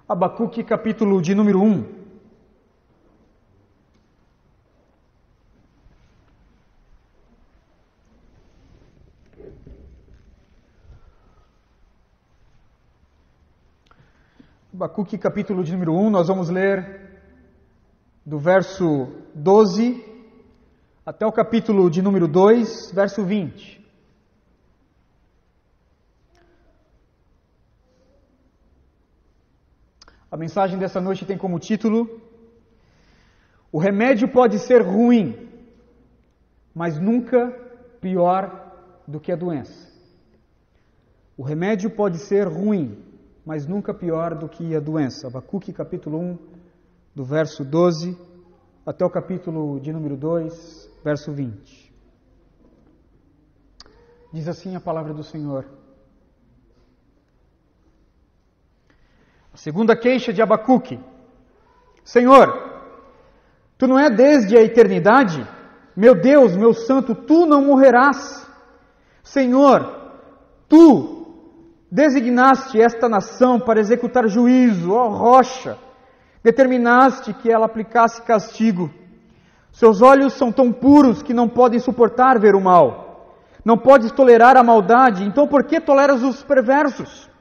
Abacuque, capítulo de número 1. Abacuque, capítulo de número 1, nós vamos ler do verso 12 até o capítulo de número 2, verso 20. A mensagem dessa noite tem como título: O remédio pode ser ruim, mas nunca pior do que a doença. O remédio pode ser ruim, mas nunca pior do que a doença. Abacuque, capítulo 1, do verso 12 até o capítulo de número 2, verso 20. Diz assim a palavra do Senhor. A segunda queixa de Abacuque: Senhor, Tu não é desde a eternidade? Meu Deus, meu santo, Tu não morrerás. Senhor, Tu designaste esta nação para executar juízo, ó rocha. Determinaste que ela aplicasse castigo. Seus olhos são tão puros que não podem suportar ver o mal. Não podes tolerar a maldade, então por que toleras os perversos?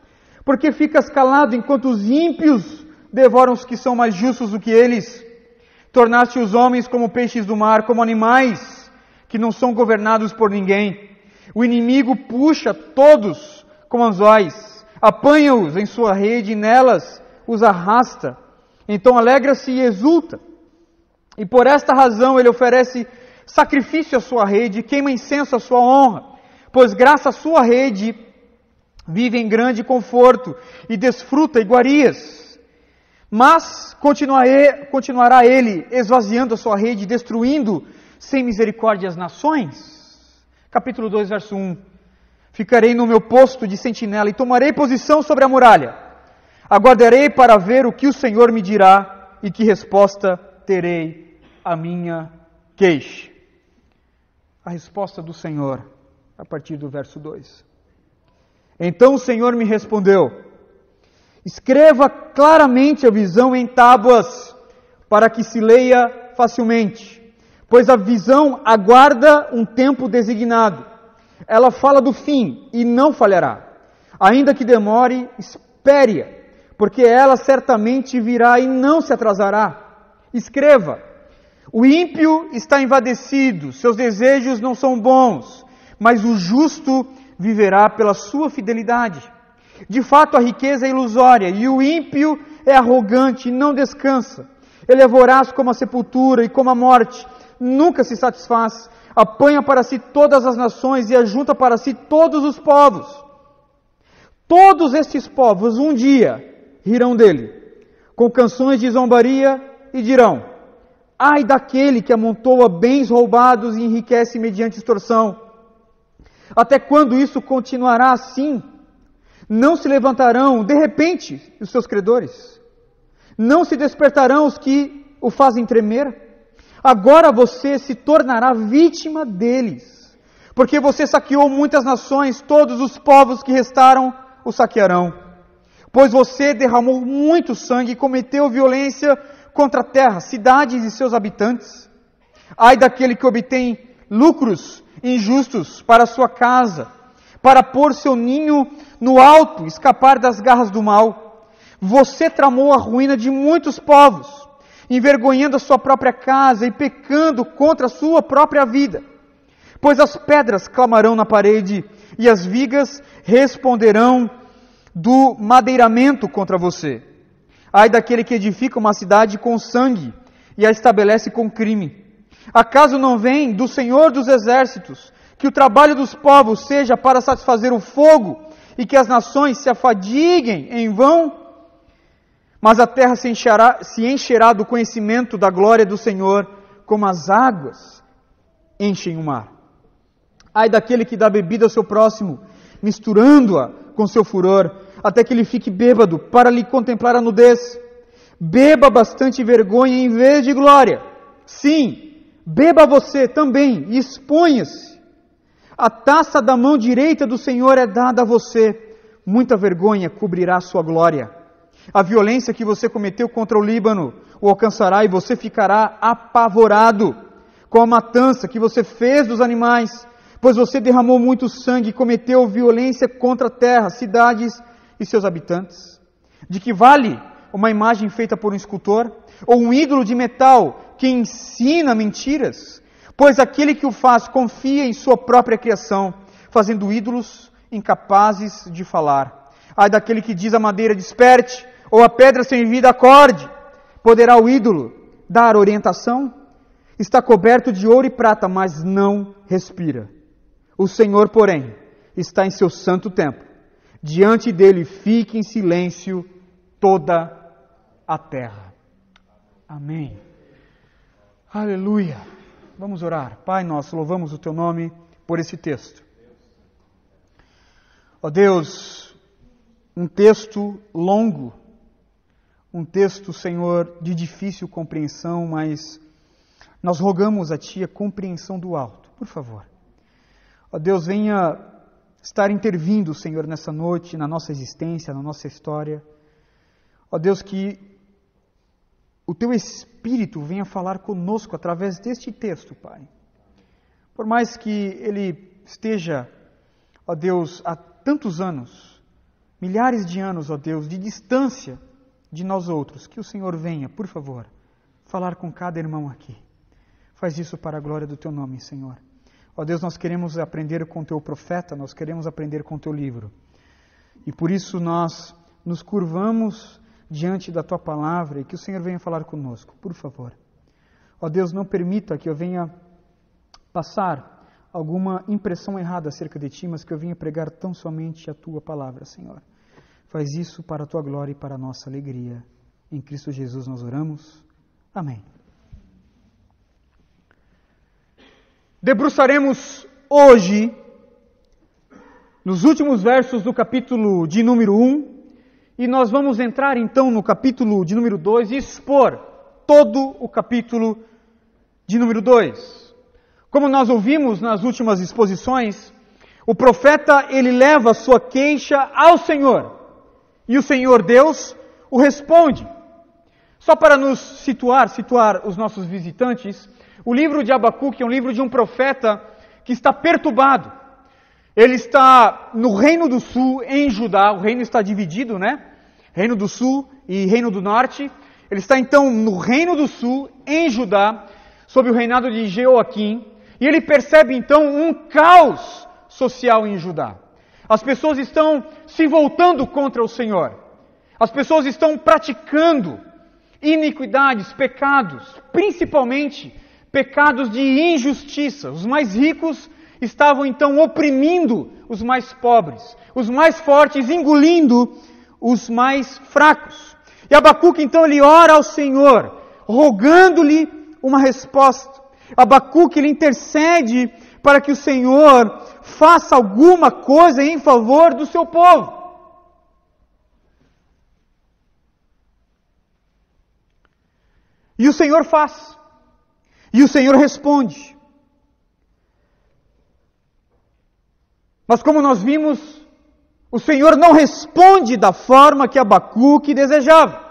Por que ficas calado enquanto os ímpios devoram os que são mais justos do que eles? Tornaste os homens como peixes do mar, como animais que não são governados por ninguém. O inimigo puxa todos como anzóis, apanha-os em sua rede e nelas os arrasta. Então alegra-se e exulta. E por esta razão ele oferece sacrifício à sua rede, queima incenso à sua honra, pois graças à sua rede vive em grande conforto e desfruta iguarias. Mas continuará ele esvaziando a sua rede, destruindo sem misericórdia as nações. Capítulo 2, verso 1. Ficarei no meu posto de sentinela e tomarei posição sobre a muralha. Aguardarei para ver o que o Senhor me dirá e que resposta terei à minha queixa. A resposta do Senhor, a partir do verso 2. Então o Senhor me respondeu: escreva claramente a visão em tábuas, para que se leia facilmente, pois a visão aguarda um tempo designado. Ela fala do fim e não falhará. Ainda que demore, espere-a, porque ela certamente virá e não se atrasará. Escreva: o ímpio está envadecido, seus desejos não são bons, mas o justo viverá pela sua fidelidade. De fato, a riqueza é ilusória, e o ímpio é arrogante e não descansa. Ele é voraz como a sepultura e como a morte, nunca se satisfaz. Apanha para si todas as nações e ajunta para si todos os povos. Todos estes povos um dia rirão dele, com canções de zombaria, e dirão: ai daquele que amontoa bens roubados e enriquece mediante extorsão. Até quando isso continuará assim? Não se levantarão de repente os seus credores? Não se despertarão os que o fazem tremer? Agora você se tornará vítima deles, porque você saqueou muitas nações, todos os povos que restaram o saquearão. Pois você derramou muito sangue e cometeu violência contra a terra, cidades e seus habitantes. Ai daquele que obtém lucros injustos para sua casa, para pôr seu ninho no alto, escapar das garras do mal. Você tramou a ruína de muitos povos, envergonhando a sua própria casa e pecando contra a sua própria vida. Pois as pedras clamarão na parede e as vigas responderão do madeiramento contra você. Ai daquele que edifica uma cidade com sangue e a estabelece com crime. Acaso não vem do Senhor dos Exércitos que o trabalho dos povos seja para satisfazer o fogo e que as nações se afadiguem em vão? Mas a terra se encherá do conhecimento da glória do Senhor, como as águas enchem o mar. Ai daquele que dá bebida ao seu próximo, misturando-a com seu furor, até que ele fique bêbado, para lhe contemplar a nudez. Beba bastante vergonha em vez de glória. Sim, beba você também e exponha-se. A taça da mão direita do Senhor é dada a você. Muita vergonha cobrirá sua glória. A violência que você cometeu contra o Líbano o alcançará e você ficará apavorado com a matança que você fez dos animais, pois você derramou muito sangue e cometeu violência contra a terra, cidades e seus habitantes. De que vale uma imagem feita por um escultor? Ou um ídolo de metal que ensina mentiras? Pois aquele que o faz confia em sua própria criação, fazendo ídolos incapazes de falar. Ai daquele que diz à madeira, desperte, ou a pedra sem vida, acorde. Poderá o ídolo dar orientação? Está coberto de ouro e prata, mas não respira. O Senhor, porém, está em seu santo templo. Diante dele fique em silêncio toda a terra. Amém. Aleluia. Vamos orar. Pai, nós louvamos o Teu nome por esse texto. Ó Deus, um texto longo, um texto, Senhor, de difícil compreensão, mas nós rogamos a Ti a compreensão do alto, por favor. Ó Deus, venha estar intervindo, Senhor, nessa noite, na nossa existência, na nossa história. Ó Deus, que o Teu Espírito venha falar conosco através deste texto, Pai. Por mais que ele esteja, ó Deus, há tantos anos, milhares de anos, ó Deus, de distância de nós outros, que o Senhor venha, por favor, falar com cada irmão aqui. Faz isso para a glória do Teu nome, Senhor. Ó Deus, nós queremos aprender com o Teu profeta, nós queremos aprender com o Teu livro. E por isso nós nos curvamos diante da Tua palavra e que o Senhor venha falar conosco, por favor. Ó Deus, não permita que eu venha passar alguma impressão errada acerca de Ti, mas que eu venha pregar tão somente a Tua palavra, Senhor. Faz isso para a Tua glória e para a nossa alegria. Em Cristo Jesus nós oramos. Amém. Debruçaremos hoje nos últimos versos do capítulo de número 1, e nós vamos entrar então no capítulo de número 2 e expor todo o capítulo de número 2. Como nós ouvimos nas últimas exposições, o profeta ele leva a sua queixa ao Senhor, e o Senhor Deus o responde. Só para nos situar os nossos visitantes, o livro de Abacuque é um livro de um profeta que está perturbado. Ele está no Reino do Sul, em Judá. O reino está dividido, né? Reino do Sul e Reino do Norte. Ele está então no Reino do Sul, em Judá, sob o reinado de Jeoaquim. E ele percebe então um caos social em Judá. As pessoas estão se voltando contra o Senhor. As pessoas estão praticando iniquidades, pecados, principalmente pecados de injustiça. Os mais ricos estavam então oprimindo os mais pobres, os mais fortes engolindo os mais fracos. E Abacuque então ele ora ao Senhor, rogando-lhe uma resposta. Abacuque ele intercede para que o Senhor faça alguma coisa em favor do seu povo. E o Senhor faz. E o Senhor responde. Mas como nós vimos, o Senhor não responde da forma que Abacuque desejava.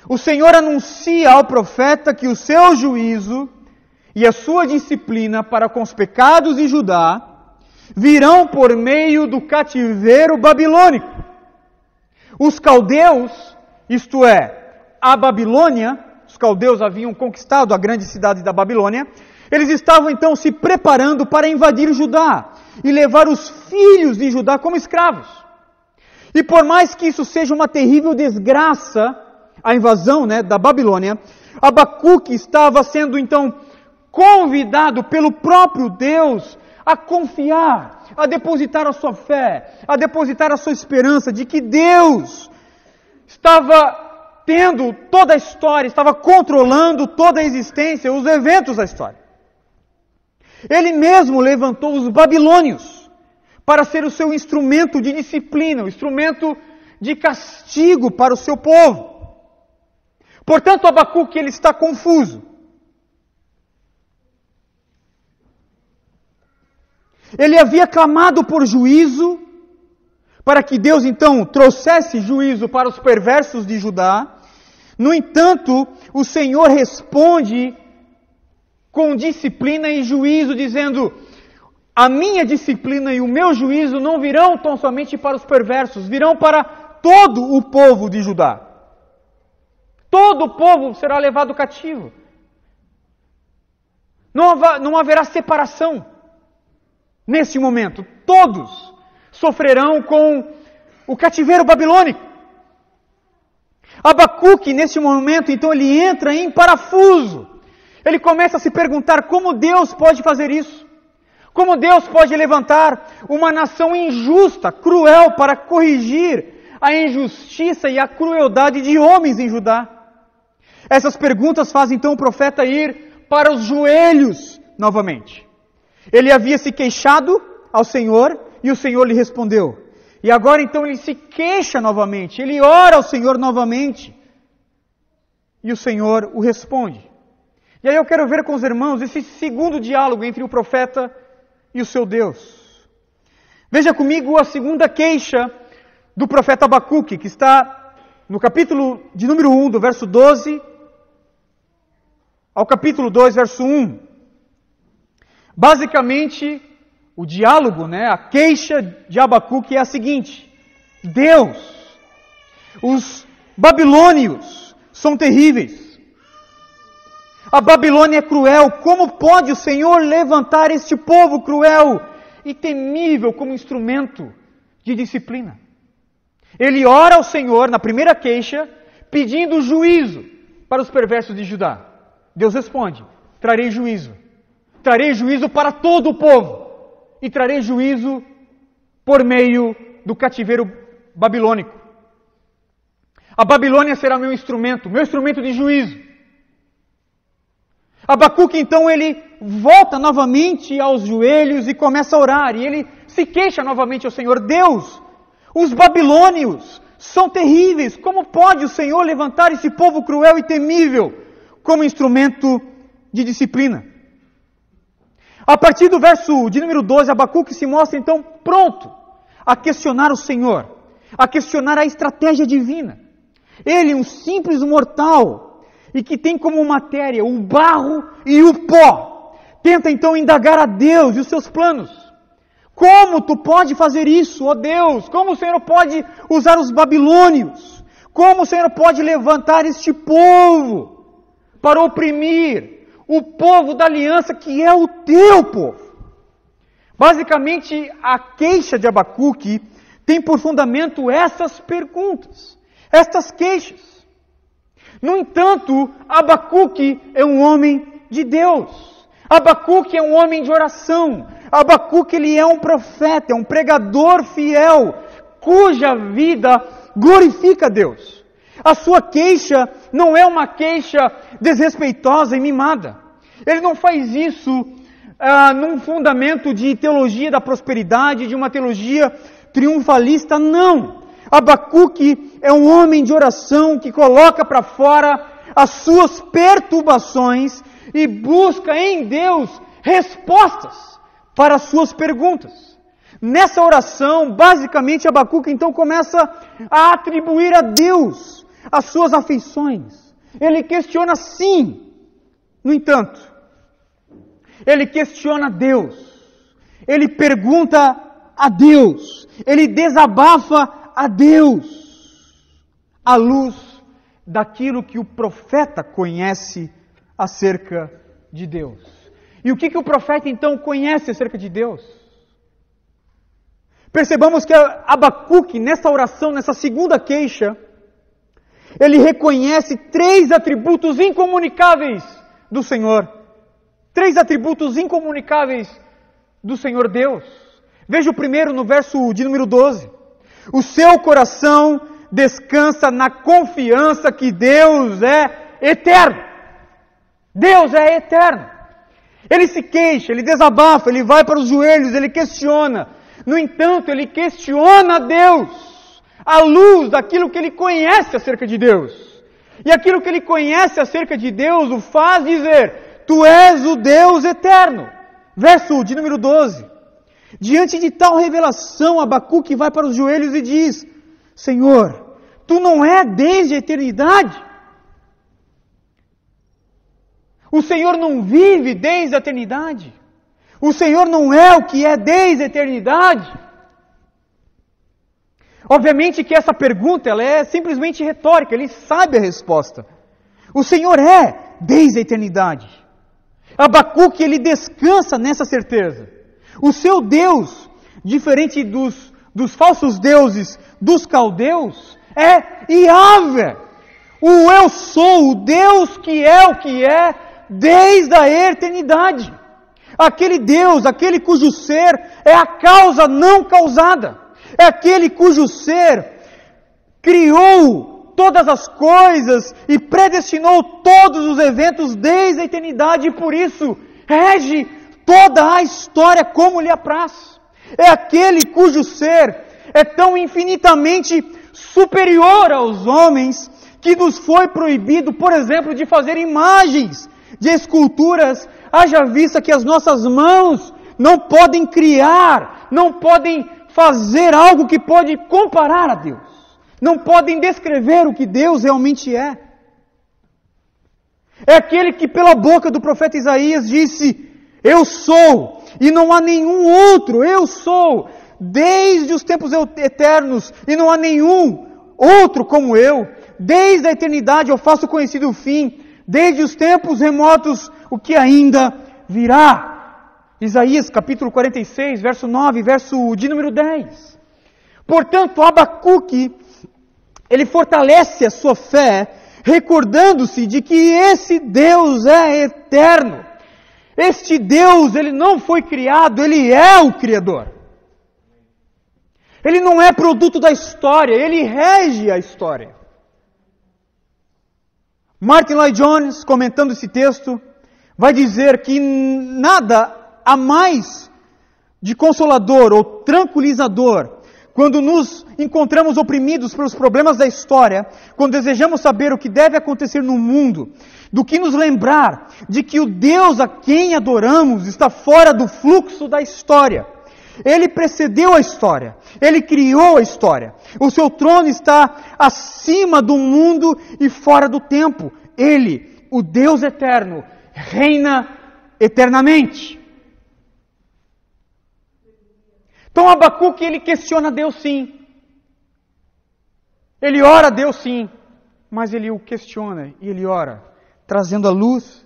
O Senhor anuncia ao profeta que o seu juízo e a sua disciplina para com os pecados de Judá virão por meio do cativeiro babilônico. Os caldeus, isto é, a Babilônia, os caldeus haviam conquistado a grande cidade da Babilônia, eles estavam então se preparando para invadir Judá e levar os filhos de Judá como escravos. E por mais que isso seja uma terrível desgraça, a invasão da Babilônia, Abacuque estava sendo então convidado pelo próprio Deus a confiar, a depositar a sua fé, a depositar a sua esperança de que Deus estava tendo toda a história, estava controlando toda a existência, os eventos da história. Ele mesmo levantou os babilônios para ser o seu instrumento de disciplina, o instrumento de castigo para o seu povo. Portanto, Abacuque ele está confuso. Ele havia clamado por juízo, para que Deus então trouxesse juízo para os perversos de Judá. No entanto, o Senhor responde com disciplina e juízo, dizendo: a minha disciplina e o meu juízo não virão tão somente para os perversos, virão para todo o povo de Judá. Todo o povo será levado cativo. Não haverá separação nesse momento. Todos sofrerão com o cativeiro babilônico. Abacuque, nesse momento, então, ele entra em parafuso. Ele começa a se perguntar como Deus pode fazer isso. Como Deus pode levantar uma nação injusta, cruel, para corrigir a injustiça e a crueldade de homens em Judá. Essas perguntas fazem então o profeta ir para os joelhos novamente. Ele havia se queixado ao Senhor e o Senhor lhe respondeu. E agora então ele se queixa novamente, ele ora ao Senhor novamente. E o Senhor o responde. E aí eu quero ver com os irmãos esse segundo diálogo entre o profeta e o seu Deus. Veja comigo a segunda queixa do profeta Abacuque, que está no capítulo de número 1, do verso 12 ao capítulo 2, verso 1. Basicamente, o diálogo, a queixa de Abacuque é a seguinte: Deus, os babilônios são terríveis. A Babilônia é cruel. Como pode o Senhor levantar este povo cruel e temível como instrumento de disciplina? Ele ora ao Senhor, na primeira queixa, pedindo juízo para os perversos de Judá. Deus responde: trarei juízo. Trarei juízo para todo o povo. E trarei juízo por meio do cativeiro babilônico. A Babilônia será meu instrumento de juízo. Abacuque, então, ele volta novamente aos joelhos e começa a orar. E ele se queixa novamente ao Senhor: Deus, os babilônios são terríveis. Como pode o Senhor levantar esse povo cruel e temível como instrumento de disciplina? A partir do verso de número 12, Abacuque se mostra então pronto a questionar o Senhor, a questionar a estratégia divina. Ele, um simples mortal, e que tem como matéria o barro e o pó, tenta então indagar a Deus e os seus planos. Como tu pode fazer isso, ó Deus? Como o Senhor pode usar os babilônios? Como o Senhor pode levantar este povo para oprimir o povo da aliança que é o teu povo? Basicamente, a queixa de Abacuque tem por fundamento essas perguntas, estas queixas. No entanto, Abacuque é um homem de Deus. Abacuque é um homem de oração. Abacuque, ele é um profeta, é um pregador fiel, cuja vida glorifica a Deus. A sua queixa não é uma queixa desrespeitosa e mimada. Ele não faz isso num fundamento de teologia da prosperidade, de uma teologia triunfalista, não. Abacuque é um homem de oração que coloca para fora as suas perturbações e busca em Deus respostas para as suas perguntas. Nessa oração, basicamente, Abacuque então começa a atribuir a Deus as suas afeições. Ele questiona sim. No entanto, ele questiona Deus. Ele pergunta a Deus. Ele desabafa a Deus, à luz daquilo que o profeta conhece acerca de Deus. E o que o profeta então conhece acerca de Deus? Percebamos que Abacuque, nessa oração, nessa segunda queixa, ele reconhece 3 atributos incomunicáveis do Senhor. 3 atributos incomunicáveis do Senhor Deus. Veja o primeiro no verso de número 12. O seu coração descansa na confiança que Deus é eterno. Deus é eterno. Ele se queixa, ele desabafa, ele vai para os joelhos, ele questiona. No entanto, ele questiona a Deus à luz daquilo que ele conhece acerca de Deus. E aquilo que ele conhece acerca de Deus o faz dizer: Tu és o Deus eterno. Verso de número 12. Diante de tal revelação, Abacuque vai para os joelhos e diz: Senhor, Tu não é desde a eternidade? O Senhor não vive desde a eternidade? O Senhor não é o que é desde a eternidade? Obviamente que essa pergunta ela é simplesmente retórica, ele sabe a resposta. O Senhor é desde a eternidade. Abacuque, ele descansa nessa certeza. O seu Deus, diferente dos falsos deuses dos caldeus, é Yahvé. O eu sou, o Deus que é o que é desde a eternidade. Aquele Deus, aquele cujo ser é a causa não causada. É aquele cujo ser criou todas as coisas e predestinou todos os eventos desde a eternidade e por isso rege toda a história como lhe apraz. É aquele cujo ser é tão infinitamente superior aos homens que nos foi proibido, por exemplo, de fazer imagens de esculturas, haja vista que as nossas mãos não podem criar, não podem fazer algo que pode comparar a Deus. Não podem descrever o que Deus realmente é. É aquele que pela boca do profeta Isaías disse: Eu sou, e não há nenhum outro, eu sou, desde os tempos eternos, e não há nenhum outro como eu. Desde a eternidade eu faço conhecido o fim, desde os tempos remotos o que ainda virá. Isaías capítulo 46, verso 9, verso de número 10. Portanto, Abacuque, ele fortalece a sua fé, recordando-se de que esse Deus é eterno. Este Deus, ele não foi criado, ele é o Criador. Ele não é produto da história, ele rege a história. Martin Lloyd-Jones, comentando esse texto, vai dizer que nada há mais de consolador ou tranquilizador quando nos encontramos oprimidos pelos problemas da história, quando desejamos saber o que deve acontecer no mundo, do que nos lembrar de que o Deus a quem adoramos está fora do fluxo da história. Ele precedeu a história, Ele criou a história. O seu trono está acima do mundo e fora do tempo. Ele, o Deus eterno, reina eternamente. Então Abacuque, ele questiona Deus sim. Ele ora a Deus sim, mas ele o questiona e ele ora, trazendo à luz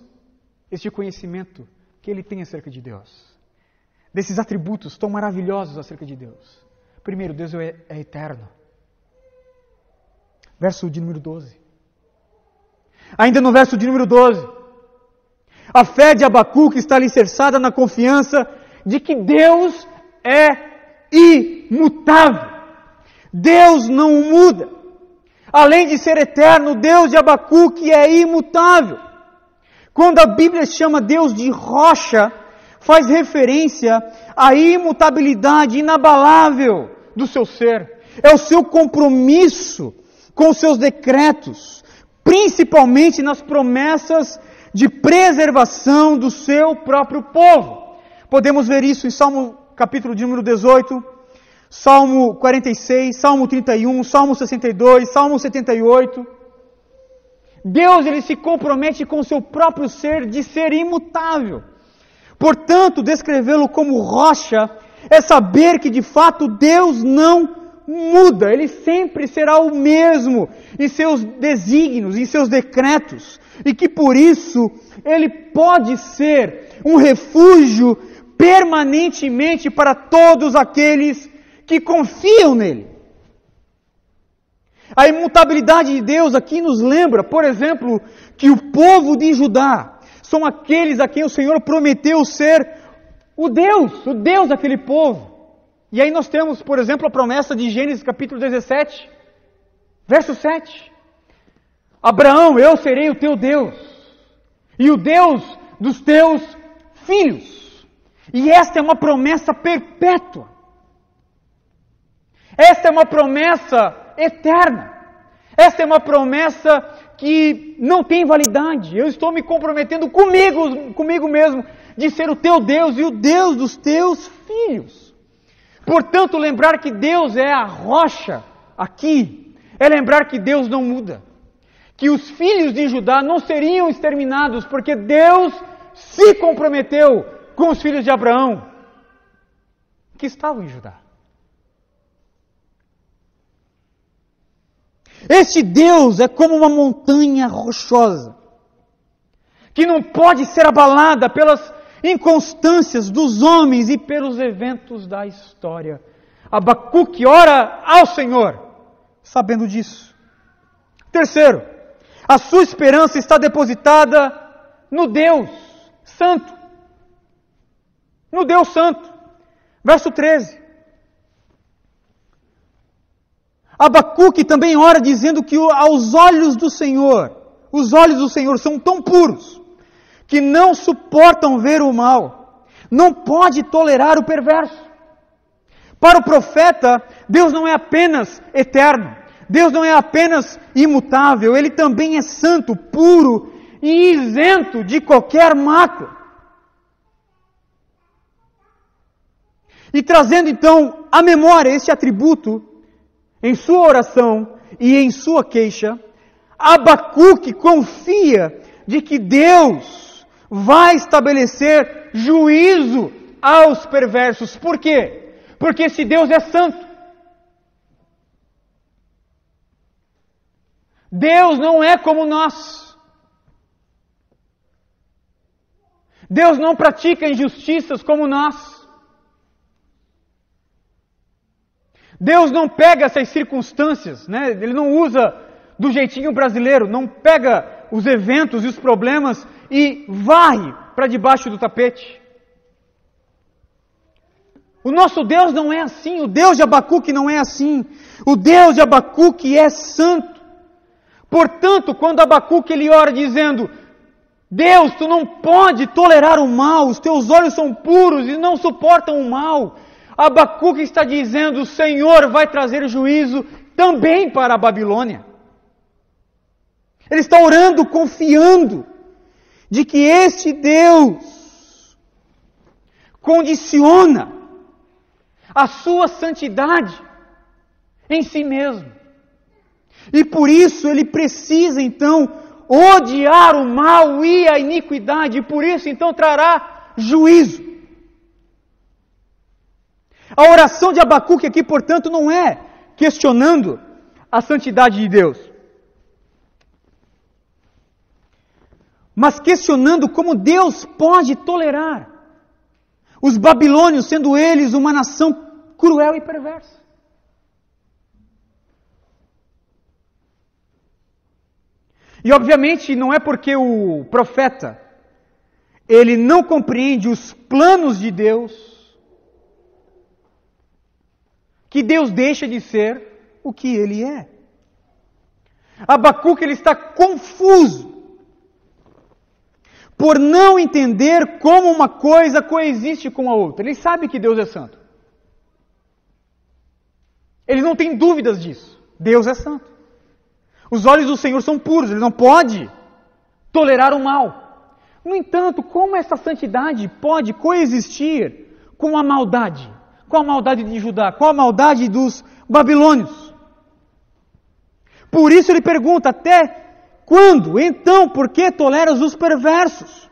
este conhecimento que ele tem acerca de Deus. Desses atributos tão maravilhosos acerca de Deus. Primeiro, Deus é eterno. Verso de número 12. Ainda no verso de número 12. A fé de Abacuque está alicerçada na confiança de que Deus é imutável. Deus não muda. Além de ser eterno, Deus de Abacuque é imutável. Quando a Bíblia chama Deus de rocha, faz referência à imutabilidade inabalável do seu ser. É o seu compromisso com os seus decretos, principalmente nas promessas de preservação do seu próprio povo. Podemos ver isso em Salmo capítulo de número 18, Salmo 46, Salmo 31, Salmo 62, Salmo 78. Deus, ele se compromete com o seu próprio ser de ser imutável. Portanto, descrevê-lo como rocha é saber que de fato Deus não muda. Ele sempre será o mesmo em seus desígnios, em seus decretos. E que por isso ele pode ser um refúgio permanentemente para todos aqueles que confiam nele. A imutabilidade de Deus aqui nos lembra, por exemplo, que o povo de Judá são aqueles a quem o Senhor prometeu ser o Deus daquele povo. E aí nós temos, por exemplo, a promessa de Gênesis capítulo 17, verso 7. Abraão, eu serei o teu Deus, e o Deus dos teus filhos. E esta é uma promessa perpétua. Esta é uma promessa eterna. Esta é uma promessa que não tem validade. Eu estou me comprometendo comigo mesmo de ser o teu Deus e o Deus dos teus filhos. Portanto, lembrar que Deus é a rocha aqui, é lembrar que Deus não muda. Que os filhos de Judá não seriam exterminados, porque Deus se comprometeu com os filhos de Abraão, que estavam em Judá. Este Deus é como uma montanha rochosa, que não pode ser abalada pelas inconstâncias dos homens e pelos eventos da história. Abacuque ora ao Senhor, sabendo disso. Terceiro, a sua esperança está depositada no Deus Santo. No Deus Santo. Verso 13. Abacuque também ora dizendo que aos olhos do Senhor, os olhos do Senhor são tão puros, que não suportam ver o mal, não pode tolerar o perverso. Para o profeta, Deus não é apenas eterno, Deus não é apenas imutável, Ele também é santo, puro e isento de qualquer mácula. E trazendo então à memória este atributo, em sua oração e em sua queixa, Abacuque confia de que Deus vai estabelecer juízo aos perversos. Por quê? Porque se Deus é santo, Deus não é como nós. Deus não pratica injustiças como nós. Deus não pega essas circunstâncias, né? Ele não usa do jeitinho brasileiro, não pega os eventos e os problemas e varre para debaixo do tapete. O nosso Deus não é assim, o Deus de Abacuque não é assim. O Deus de Abacuque é santo. Portanto, quando Abacuque ele ora dizendo: Deus, tu não pode tolerar o mal, os teus olhos são puros e não suportam o mal. Abacuque está dizendo: o Senhor vai trazer juízo também para a Babilônia. Ele está orando, confiando de que este Deus condiciona a sua santidade em si mesmo. E por isso ele precisa então odiar o mal e a iniquidade, e por isso então trará juízo. A oração de Abacuque aqui, portanto, não é questionando a santidade de Deus, mas questionando como Deus pode tolerar os babilônios, sendo eles uma nação cruel e perversa. E obviamente não é porque o profeta ele não compreende os planos de Deus que Deus deixa de ser o que Ele é. Abacuque ele está confuso por não entender como uma coisa coexiste com a outra. Ele sabe que Deus é santo. Ele não tem dúvidas disso. Deus é santo. Os olhos do Senhor são puros, Ele não pode tolerar o mal. No entanto, como essa santidade pode coexistir com a maldade? Com a maldade de Judá, com a maldade dos babilônios. Por isso ele pergunta: até quando? Então, por que toleras os perversos?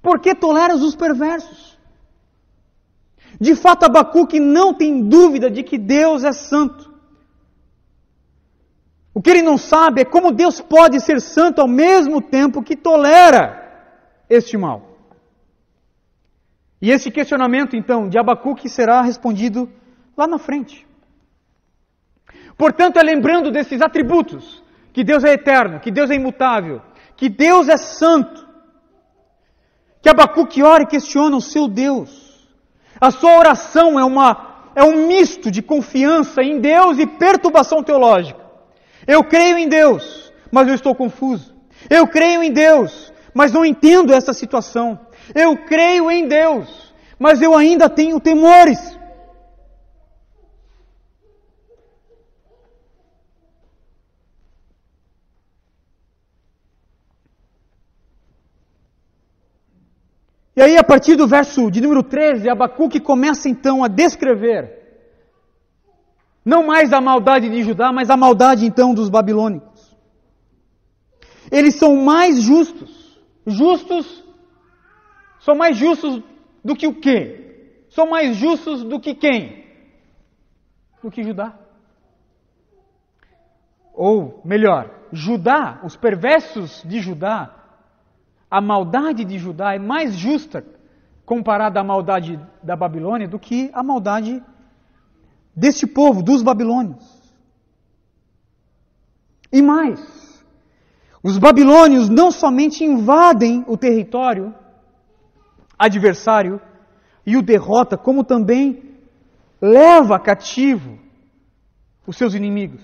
Por que toleras os perversos? De fato, Abacuque não tem dúvida de que Deus é santo. O que ele não sabe é como Deus pode ser santo ao mesmo tempo que tolera este mal. E esse questionamento, então, de Abacuque será respondido lá na frente. Portanto, é lembrando desses atributos, que Deus é eterno, que Deus é imutável, que Deus é santo, que Abacuque ora e questiona o seu Deus. A sua oração é um misto de confiança em Deus e perturbação teológica. Eu creio em Deus, mas eu estou confuso. Eu creio em Deus, mas não entendo essa situação. Eu creio em Deus, mas eu ainda tenho temores. E E aí, a partir do verso de número 13, Abacuque começa então a descrever não mais a maldade de Judá, mas a maldade então dos babilônicos. Eles são mais justos. São mais justos do que o quê? São mais justos do que quem? Do que Judá. Ou, melhor, Judá, os perversos de Judá, a maldade de Judá é mais justa comparada à maldade da Babilônia do que a maldade deste povo, dos babilônios. E mais, os babilônios não somente invadem o território adversário e o derrota, como também leva cativo os seus inimigos.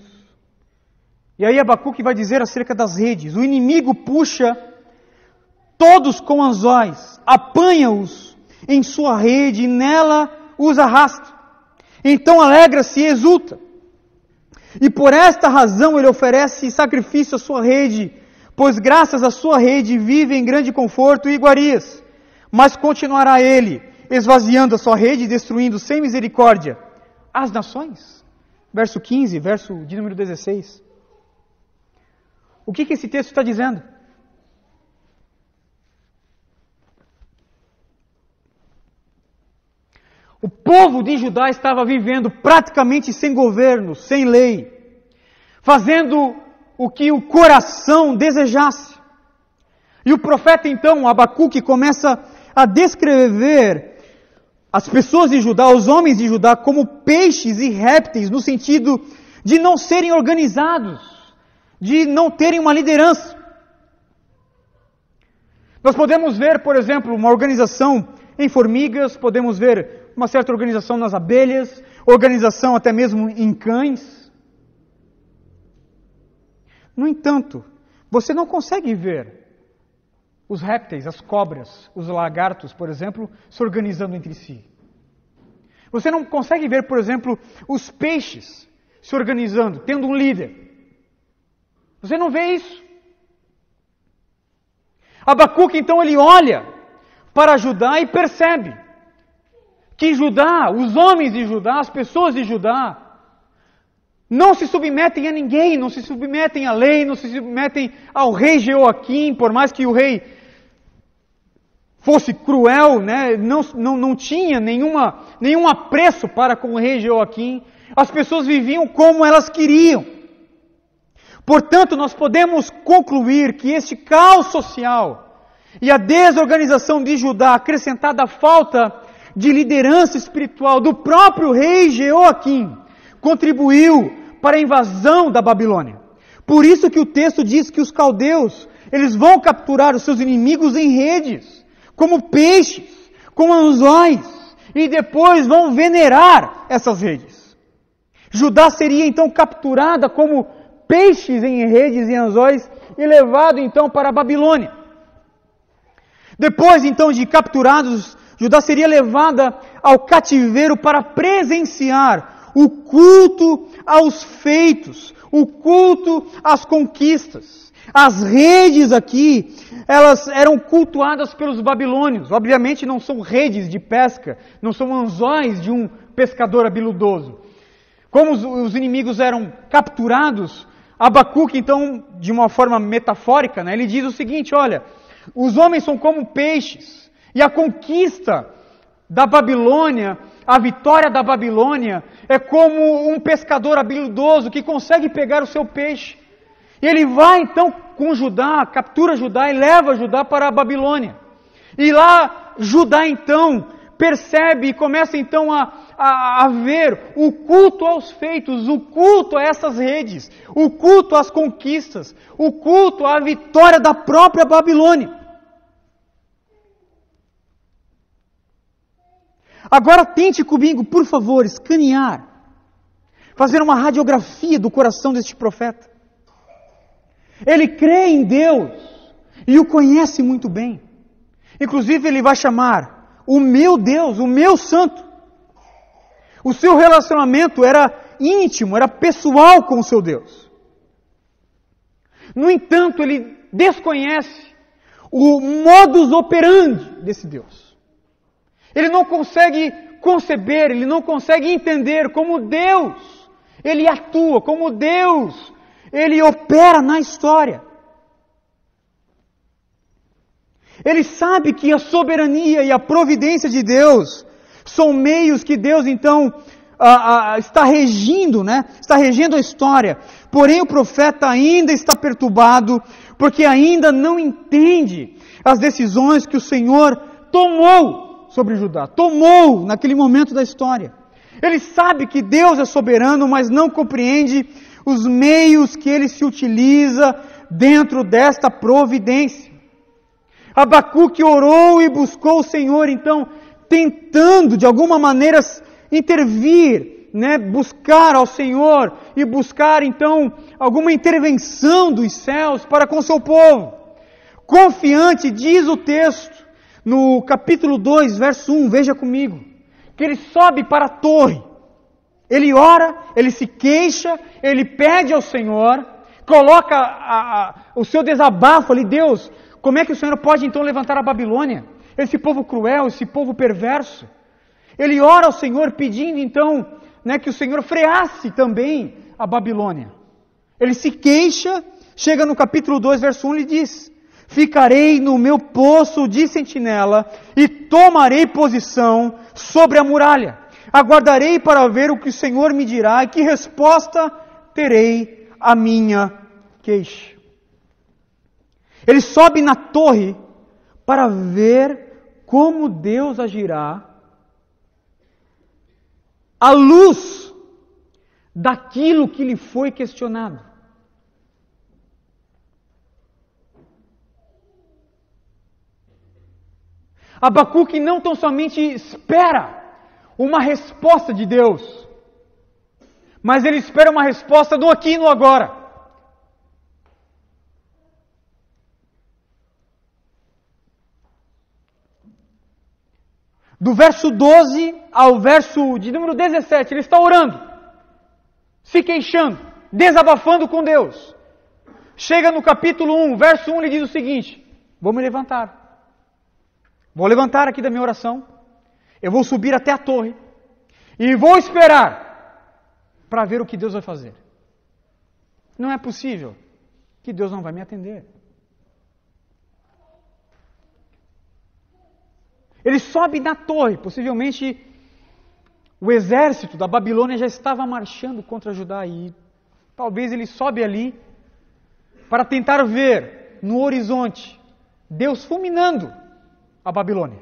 E aí Abacuque vai dizer acerca das redes: o inimigo puxa todos com anzóis, apanha-os em sua rede e nela os arrasta. Então alegra-se e exulta. E por esta razão ele oferece sacrifício à sua rede, pois graças à sua rede vive em grande conforto e iguarias. Mas continuará ele, esvaziando a sua rede e destruindo sem misericórdia as nações. Verso 15, verso de número 16. O que esse texto está dizendo? O povo de Judá estava vivendo praticamente sem governo, sem lei, fazendo o que o coração desejasse. E o profeta então, Abacuque, começa a descrever as pessoas de Judá, os homens de Judá, como peixes e répteis, no sentido de não serem organizados, de não terem uma liderança. Nós podemos ver, por exemplo, uma organização em formigas, podemos ver uma certa organização nas abelhas, organização até mesmo em cães. No entanto, você não consegue ver os répteis, as cobras, os lagartos, por exemplo, se organizando entre si. Você não consegue ver, por exemplo, os peixes se organizando, tendo um líder. Você não vê isso. Abacuque, então, ele olha para Judá e percebe que Judá, os homens de Judá, as pessoas de Judá, não se submetem a ninguém, não se submetem à lei, não se submetem ao rei Jeoaquim, por mais que o rei fosse cruel, né? não tinha nenhum apreço para com o rei Jeoaquim. As pessoas viviam como elas queriam. Portanto, nós podemos concluir que este caos social e a desorganização de Judá, acrescentada à falta de liderança espiritual do próprio rei Jeoaquim, contribuiu para a invasão da Babilônia. Por isso que o texto diz que os caldeus, eles vão capturar os seus inimigos em redes, como peixes, com anzóis, e depois vão venerar essas redes. Judá seria então capturada como peixes em redes e anzóis e levado então para a Babilônia. Depois então de capturados, Judá seria levada ao cativeiro para presenciar o culto aos feitos, o culto às conquistas. As redes aqui, elas eram cultuadas pelos babilônios. Obviamente não são redes de pesca, não são anzóis de um pescador habilidoso. Como os inimigos eram capturados, Abacuque, então, de uma forma metafórica, né, ele diz o seguinte: olha, os homens são como peixes, e a conquista da Babilônia, a vitória da Babilônia, é como um pescador habilidoso que consegue pegar o seu peixe. E ele vai então com Judá, captura Judá e leva Judá para a Babilônia. E lá Judá então percebe e começa então a ver o culto aos feitos, o culto a essas redes, o culto às conquistas, o culto à vitória da própria Babilônia. Agora tente comigo, por favor, escanear, fazer uma radiografia do coração deste profeta. Ele crê em Deus e o conhece muito bem. Inclusive ele vai chamar o meu Deus, o meu santo. O seu relacionamento era íntimo, era pessoal com o seu Deus. No entanto, ele desconhece o modus operandi desse Deus. Ele não consegue conceber, ele não consegue entender como Deus, ele atua, como Deus, ele opera na história. Ele sabe que a soberania e a providência de Deus são meios que Deus então está regindo, né? Está regendo a história. Porém o profeta ainda está perturbado, porque ainda não entende as decisões que o Senhor tomou sobre Judá, tomou naquele momento da história. Ele sabe que Deus é soberano, mas não compreende os meios que ele se utiliza dentro desta providência. Abacuque orou e buscou o Senhor, então, tentando de alguma maneira intervir, né? Buscar ao Senhor e buscar então alguma intervenção dos céus para com seu povo. Confiante, diz o texto, no capítulo 2, verso 1, veja comigo, que ele sobe para a torre, ele ora, ele se queixa, ele pede ao Senhor, coloca o seu desabafo ali, Deus, como é que o Senhor pode então levantar a Babilônia? Esse povo cruel, esse povo perverso. Ele ora ao Senhor pedindo então, né, que o Senhor freasse também a Babilônia. Ele se queixa, chega no capítulo 2, verso 1 e diz: ficarei no meu poço de sentinela e tomarei posição sobre a muralha. Aguardarei para ver o que o Senhor me dirá e que resposta terei à minha queixa. Ele sobe na torre para ver como Deus agirá à luz daquilo que lhe foi questionado. Abacuque não tão somente espera uma resposta de Deus, mas ele espera uma resposta do aqui e no agora. Do verso 12 ao verso de número 17, ele está orando, se queixando, desabafando com Deus. Chega no capítulo 1, verso 1, ele diz o seguinte: vou me levantar. Vou levantar aqui da minha oração, eu vou subir até a torre e vou esperar para ver o que Deus vai fazer. Não é possível que Deus não vai me atender. Ele sobe na torre, possivelmente o exército da Babilônia já estava marchando contra Judá e talvez ele sobe ali para tentar ver no horizonte Deus fulminando a Babilônia.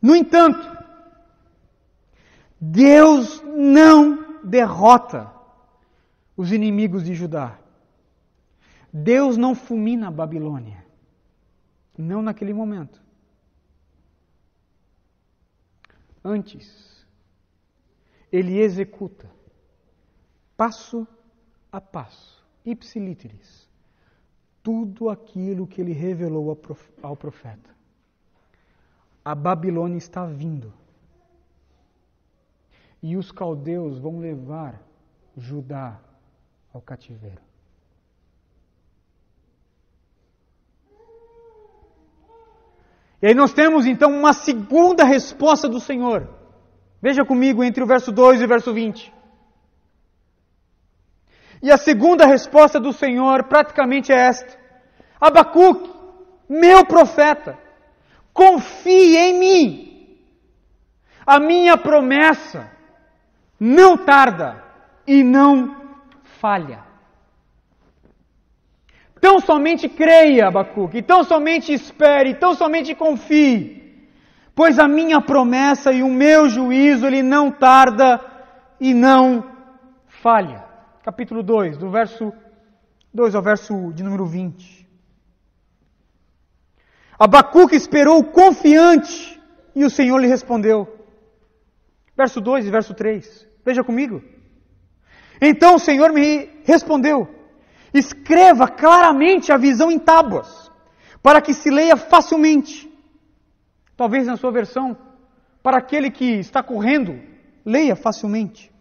No entanto, Deus não derrota os inimigos de Judá. Deus não fulmina a Babilônia. Não naquele momento. Antes, Ele executa, passo a passo, ipsilíteris, tudo aquilo que Ele revelou ao profeta. A Babilônia está vindo. E os caldeus vão levar Judá ao cativeiro. E aí nós temos então uma segunda resposta do Senhor. Veja comigo entre o verso 2 e o verso 20. E a segunda resposta do Senhor praticamente é esta: Abacuque, meu profeta, confie em mim. A minha promessa não tarda e não falha. Tão somente creia, Abacuque, tão somente espere, tão somente confie, pois a minha promessa e o meu juízo, ele não tarda e não falha. Capítulo 2, do verso 2 ao verso de número 20. Abacuque esperou confiante e o Senhor lhe respondeu. Verso 2 e verso 3. Veja comigo. Então o Senhor me respondeu: escreva claramente a visão em tábuas, para que se leia facilmente. Talvez na sua versão, para aquele que está correndo, leia facilmente.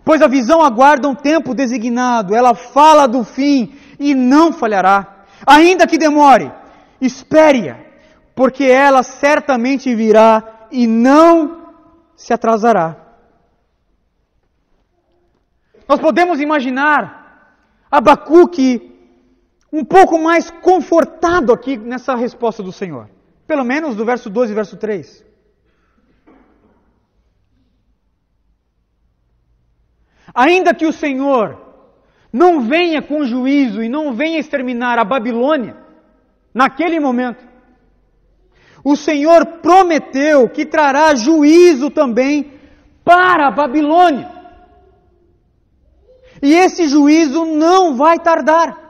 Pois a visão aguarda um tempo designado, ela fala do fim e não falhará. Ainda que demore, espere-a, porque ela certamente virá e não se atrasará. Nós podemos imaginar Abacuque um pouco mais confortado aqui nessa resposta do Senhor. Pelo menos do verso 2 e verso 3. Ainda que o Senhor não venha com juízo e não venha exterminar a Babilônia, naquele momento, o Senhor prometeu que trará juízo também para a Babilônia. E esse juízo não vai tardar.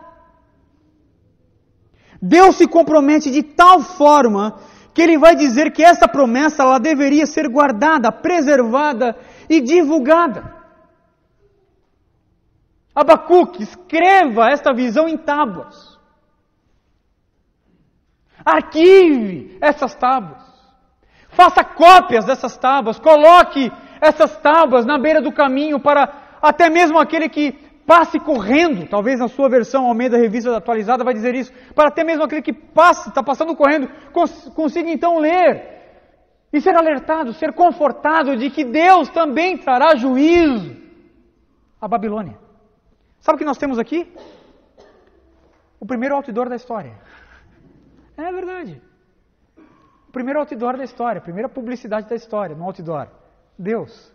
Deus se compromete de tal forma que Ele vai dizer que essa promessa ela deveria ser guardada, preservada e divulgada. Abacuque, escreva esta visão em tábuas. Arquive essas tábuas. Faça cópias dessas tábuas. Coloque essas tábuas na beira do caminho para até mesmo aquele que passe correndo. Talvez na sua versão Almeida Revista Atualizada vai dizer isso. Para até mesmo aquele que está passando correndo, consiga então ler. E ser alertado, ser confortado de que Deus também trará juízo à Babilônia. Sabe o que nós temos aqui? O primeiro outdoor da história. É verdade. O primeiro outdoor da história, a primeira publicidade da história, no outdoor. Deus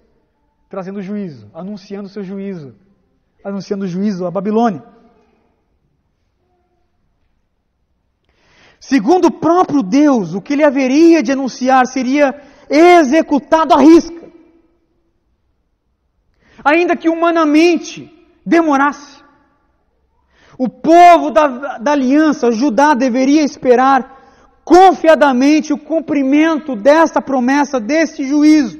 trazendo juízo, anunciando o seu juízo, anunciando o juízo à Babilônia. Segundo o próprio Deus, o que ele haveria de anunciar seria executado à risca. Ainda que humanamente demorasse. O povo da aliança, Judá, deveria esperar confiadamente o cumprimento desta promessa, deste juízo.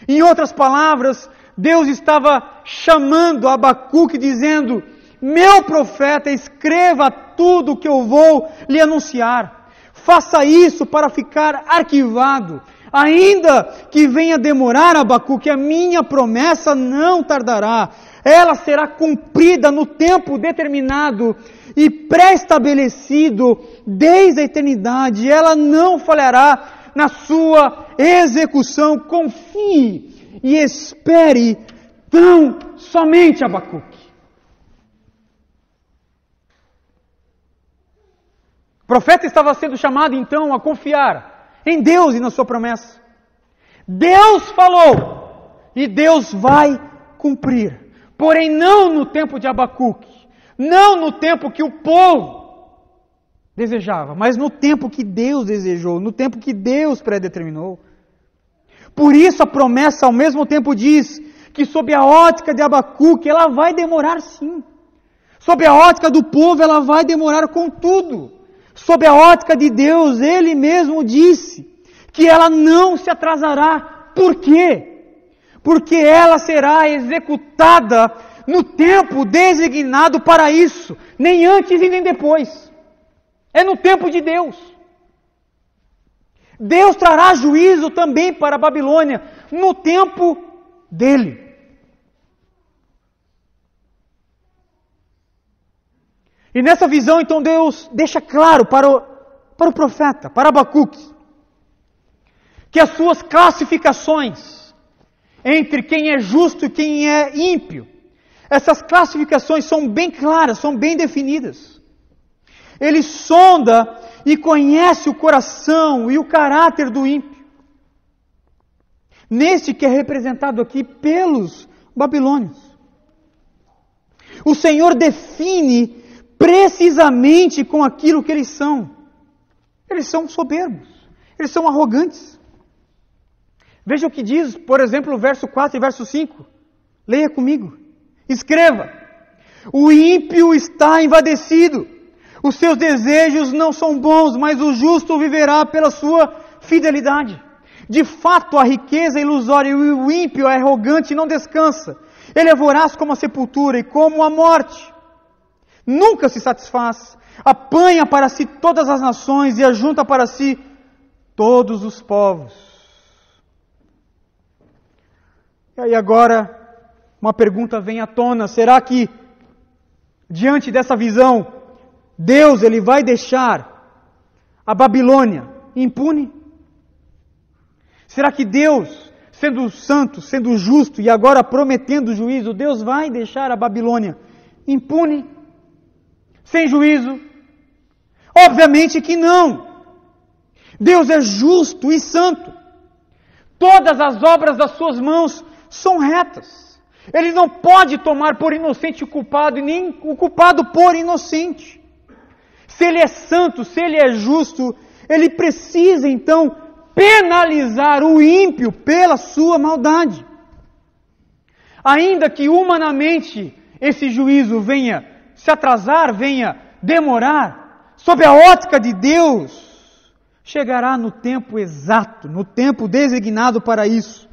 Em outras palavras, Deus estava chamando Abacuque, dizendo: meu profeta, escreva tudo o que eu vou lhe anunciar. Faça isso para ficar arquivado. Ainda que venha demorar, Abacuque, a minha promessa não tardará. Ela será cumprida no tempo determinado e pré-estabelecido desde a eternidade. Ela não falhará na sua execução. Confie e espere tão somente, Abacuque. O profeta estava sendo chamado então a confiar em Deus e na sua promessa. Deus falou e Deus vai cumprir. Porém, não no tempo de Abacuque, não no tempo que o povo desejava, mas no tempo que Deus desejou, no tempo que Deus predeterminou. Por isso a promessa ao mesmo tempo diz que sob a ótica de Abacuque ela vai demorar sim. Sob a ótica do povo ela vai demorar contudo. Sob a ótica de Deus, Ele mesmo disse que ela não se atrasará. Por quê? Porque ela será executada no tempo designado para isso, nem antes e nem depois. É no tempo de Deus. Deus trará juízo também para a Babilônia, no tempo dele. E nessa visão, então, Deus deixa claro para o profeta, para Abacuque, que as suas classificações entre quem é justo e quem é ímpio, essas classificações são bem claras, são bem definidas. Ele sonda e conhece o coração e o caráter do ímpio. Neste que é representado aqui pelos babilônios. O Senhor define precisamente com aquilo que eles são. Eles são soberbos, eles são arrogantes. Veja o que diz, por exemplo, o verso 4 e verso 5. Leia comigo. Escreva: o ímpio está envadecido, os seus desejos não são bons, mas o justo viverá pela sua fidelidade. De fato, a riqueza é ilusória e o ímpio é arrogante e não descansa. Ele é voraz como a sepultura e como a morte. Nunca se satisfaz. Apanha para si todas as nações e ajunta para si todos os povos. E aí agora, uma pergunta vem à tona: será que, diante dessa visão, Deus ele vai deixar a Babilônia impune? Será que Deus, sendo santo, sendo justo e agora prometendo juízo, Deus vai deixar a Babilônia impune? Sem juízo? Obviamente que não. Deus é justo e santo. Todas as obras das suas mãos são retas. Ele não pode tomar por inocente o culpado e nem o culpado por inocente. Se Ele é santo, se Ele é justo, Ele precisa então penalizar o ímpio pela sua maldade. Ainda que humanamente esse juízo venha se atrasar, venha demorar, sob a ótica de Deus, chegará no tempo exato, no tempo designado para isso.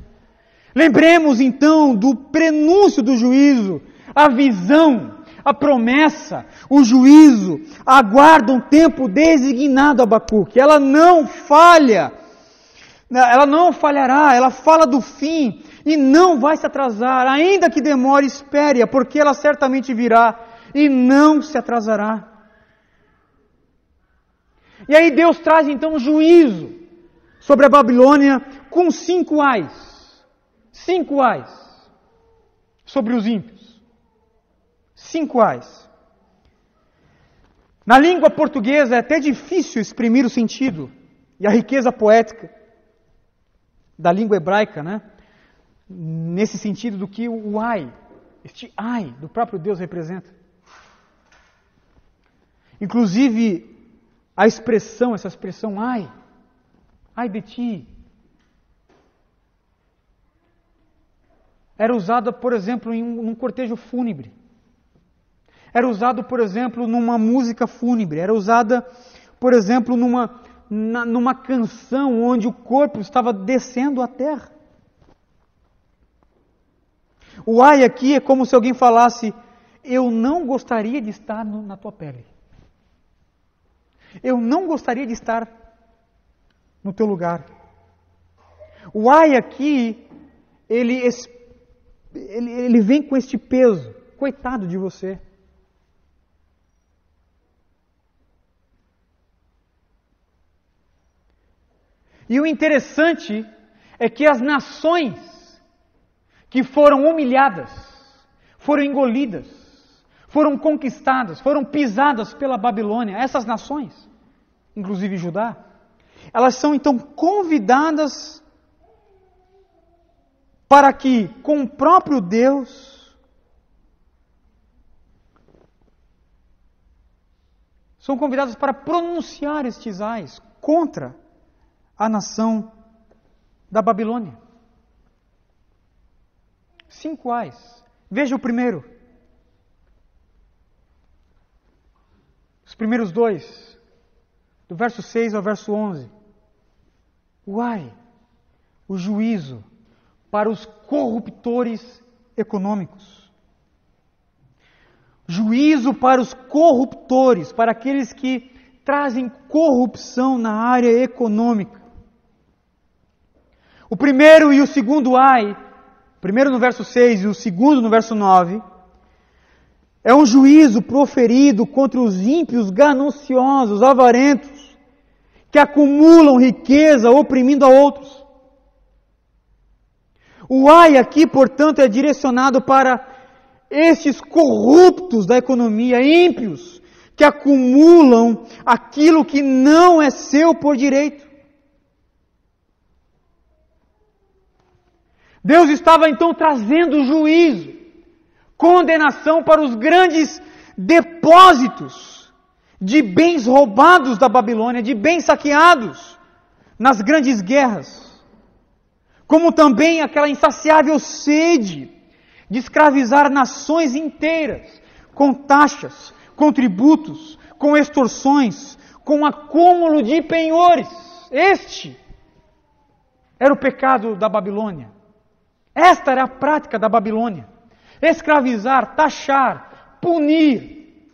Lembremos então do prenúncio do juízo, a visão, a promessa, o juízo, aguarda um tempo designado, Abacuque. Ela não falha, ela não falhará, ela fala do fim e não vai se atrasar, ainda que demore, espere-a, porque ela certamente virá e não se atrasará. E aí Deus traz então juízo sobre a Babilônia com 5 ais. 5 ais sobre os ímpios. 5 ais. Na língua portuguesa é até difícil exprimir o sentido e a riqueza poética da língua hebraica, né? Nesse sentido do que o ai, este ai do próprio Deus representa. Inclusive, essa expressão ai de ti, era usada, por exemplo, em um cortejo fúnebre. Era usado, por exemplo, numa música fúnebre. Era usada, por exemplo, numa canção onde o corpo estava descendo à terra. O ai aqui é como se alguém falasse: eu não gostaria de estar na tua pele. Eu não gostaria de estar no teu lugar. O ai aqui, ele vem com este peso. Coitado de você. E o interessante é que as nações que foram humilhadas, foram engolidas, foram conquistadas, foram pisadas pela Babilônia, essas nações, inclusive Judá, elas são então convidadas para que, com o próprio Deus, são convidadas para pronunciar estes ais contra a nação da Babilônia. 5 ais. Veja o primeiro. Os primeiros 2, do verso 6 ao verso 11. O ai, o juízo para os corruptores econômicos. Juízo para os corruptores, para aqueles que trazem corrupção na área econômica. O primeiro e o segundo ai, o primeiro no verso 6 e o segundo no verso 9, é um juízo proferido contra os ímpios gananciosos, avarentos, que acumulam riqueza oprimindo a outros. O ai aqui, portanto, é direcionado para estes corruptos da economia, ímpios, que acumulam aquilo que não é seu por direito. Deus estava então trazendo juízo, condenação para os grandes depósitos de bens roubados da Babilônia, de bens saqueados nas grandes guerras, como também aquela insaciável sede de escravizar nações inteiras com taxas, com tributos, com extorsões, com acúmulo de penhores. Este era o pecado da Babilônia. Esta era a prática da Babilônia. Escravizar, taxar, punir,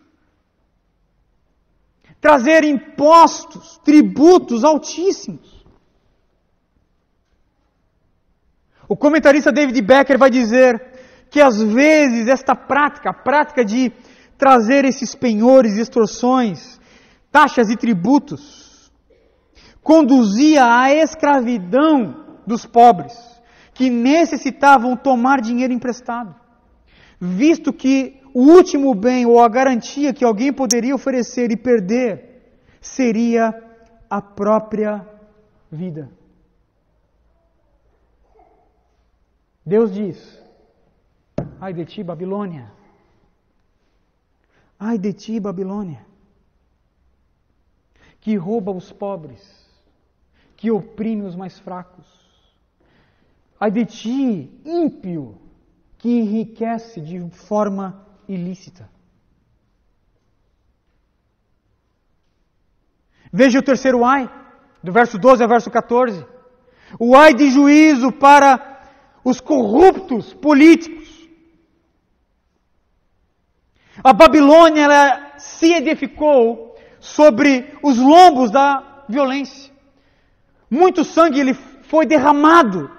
trazer impostos, tributos altíssimos. O comentarista David Becker vai dizer que às vezes esta prática, a prática de trazer esses penhores, extorsões, taxas e tributos, conduzia à escravidão dos pobres, que necessitavam tomar dinheiro emprestado, visto que o último bem ou a garantia que alguém poderia oferecer e perder seria a própria vida. Deus diz: ai de ti, Babilônia! Ai de ti, Babilônia! Que rouba os pobres, que oprime os mais fracos. Ai de ti, ímpio, que enriquece de forma ilícita. Veja o terceiro ai, do verso 12 ao verso 14. O ai de juízo para os corruptos políticos. A Babilônia, ela se edificou sobre os lombos da violência. Muito sangue foi derramado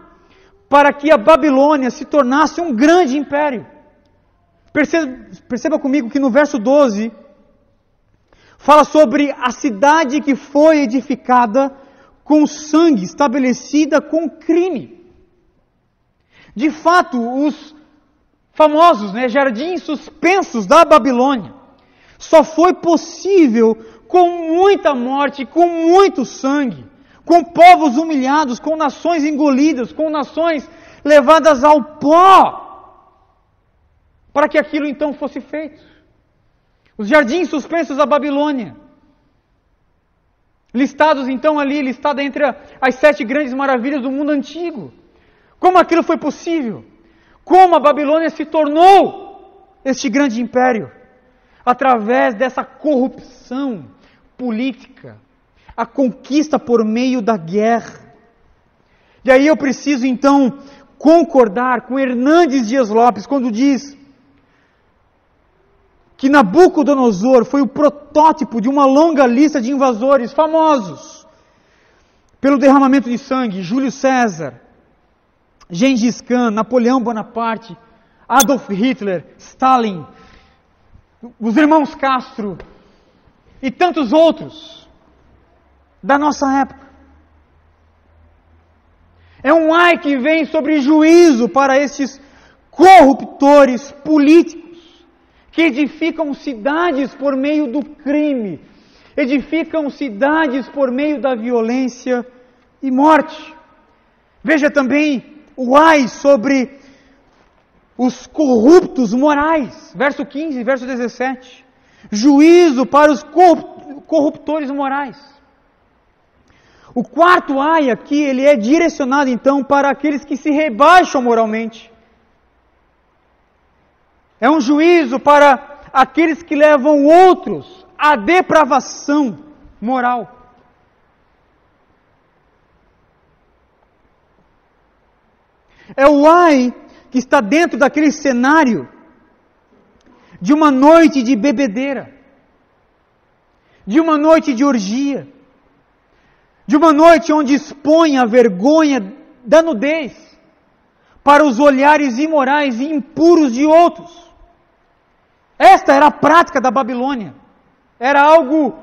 para que a Babilônia se tornasse um grande império. Perceba comigo que no verso 12 fala sobre a cidade que foi edificada com sangue, estabelecida com crime. De fato, os famosos jardins suspensos da Babilônia só foi possível com muita morte, com muito sangue, com povos humilhados, com nações engolidas, com nações levadas ao pó, para que aquilo então fosse feito. Os jardins suspensos da Babilônia, listados então ali, listada entre as 7 grandes maravilhas do mundo antigo. Como aquilo foi possível? Como a Babilônia se tornou este grande império? Através dessa corrupção política, a conquista por meio da guerra. E aí eu preciso então concordar com Hernandes Dias Lopes quando diz que Nabucodonosor foi o protótipo de uma longa lista de invasores famosos pelo derramamento de sangue: Júlio César, Gengis Khan, Napoleão Bonaparte, Adolf Hitler, Stalin, os irmãos Castro e tantos outros da nossa época. É um ai que vem sobre juízo para esses corruptores políticos que edificam cidades por meio do crime, edificam cidades por meio da violência e morte. Veja também o ai sobre os corruptos morais, verso 15 e verso 17. Juízo para os corruptores morais. O quarto ai aqui, ele é direcionado então para aqueles que se rebaixam moralmente. É um juízo para aqueles que levam outros à depravação moral. É o ai que está dentro daquele cenário de uma noite de bebedeira, de uma noite de orgia, de uma noite onde expõe a vergonha da nudez para os olhares imorais e impuros de outros. Esta era a prática da Babilônia. Era algo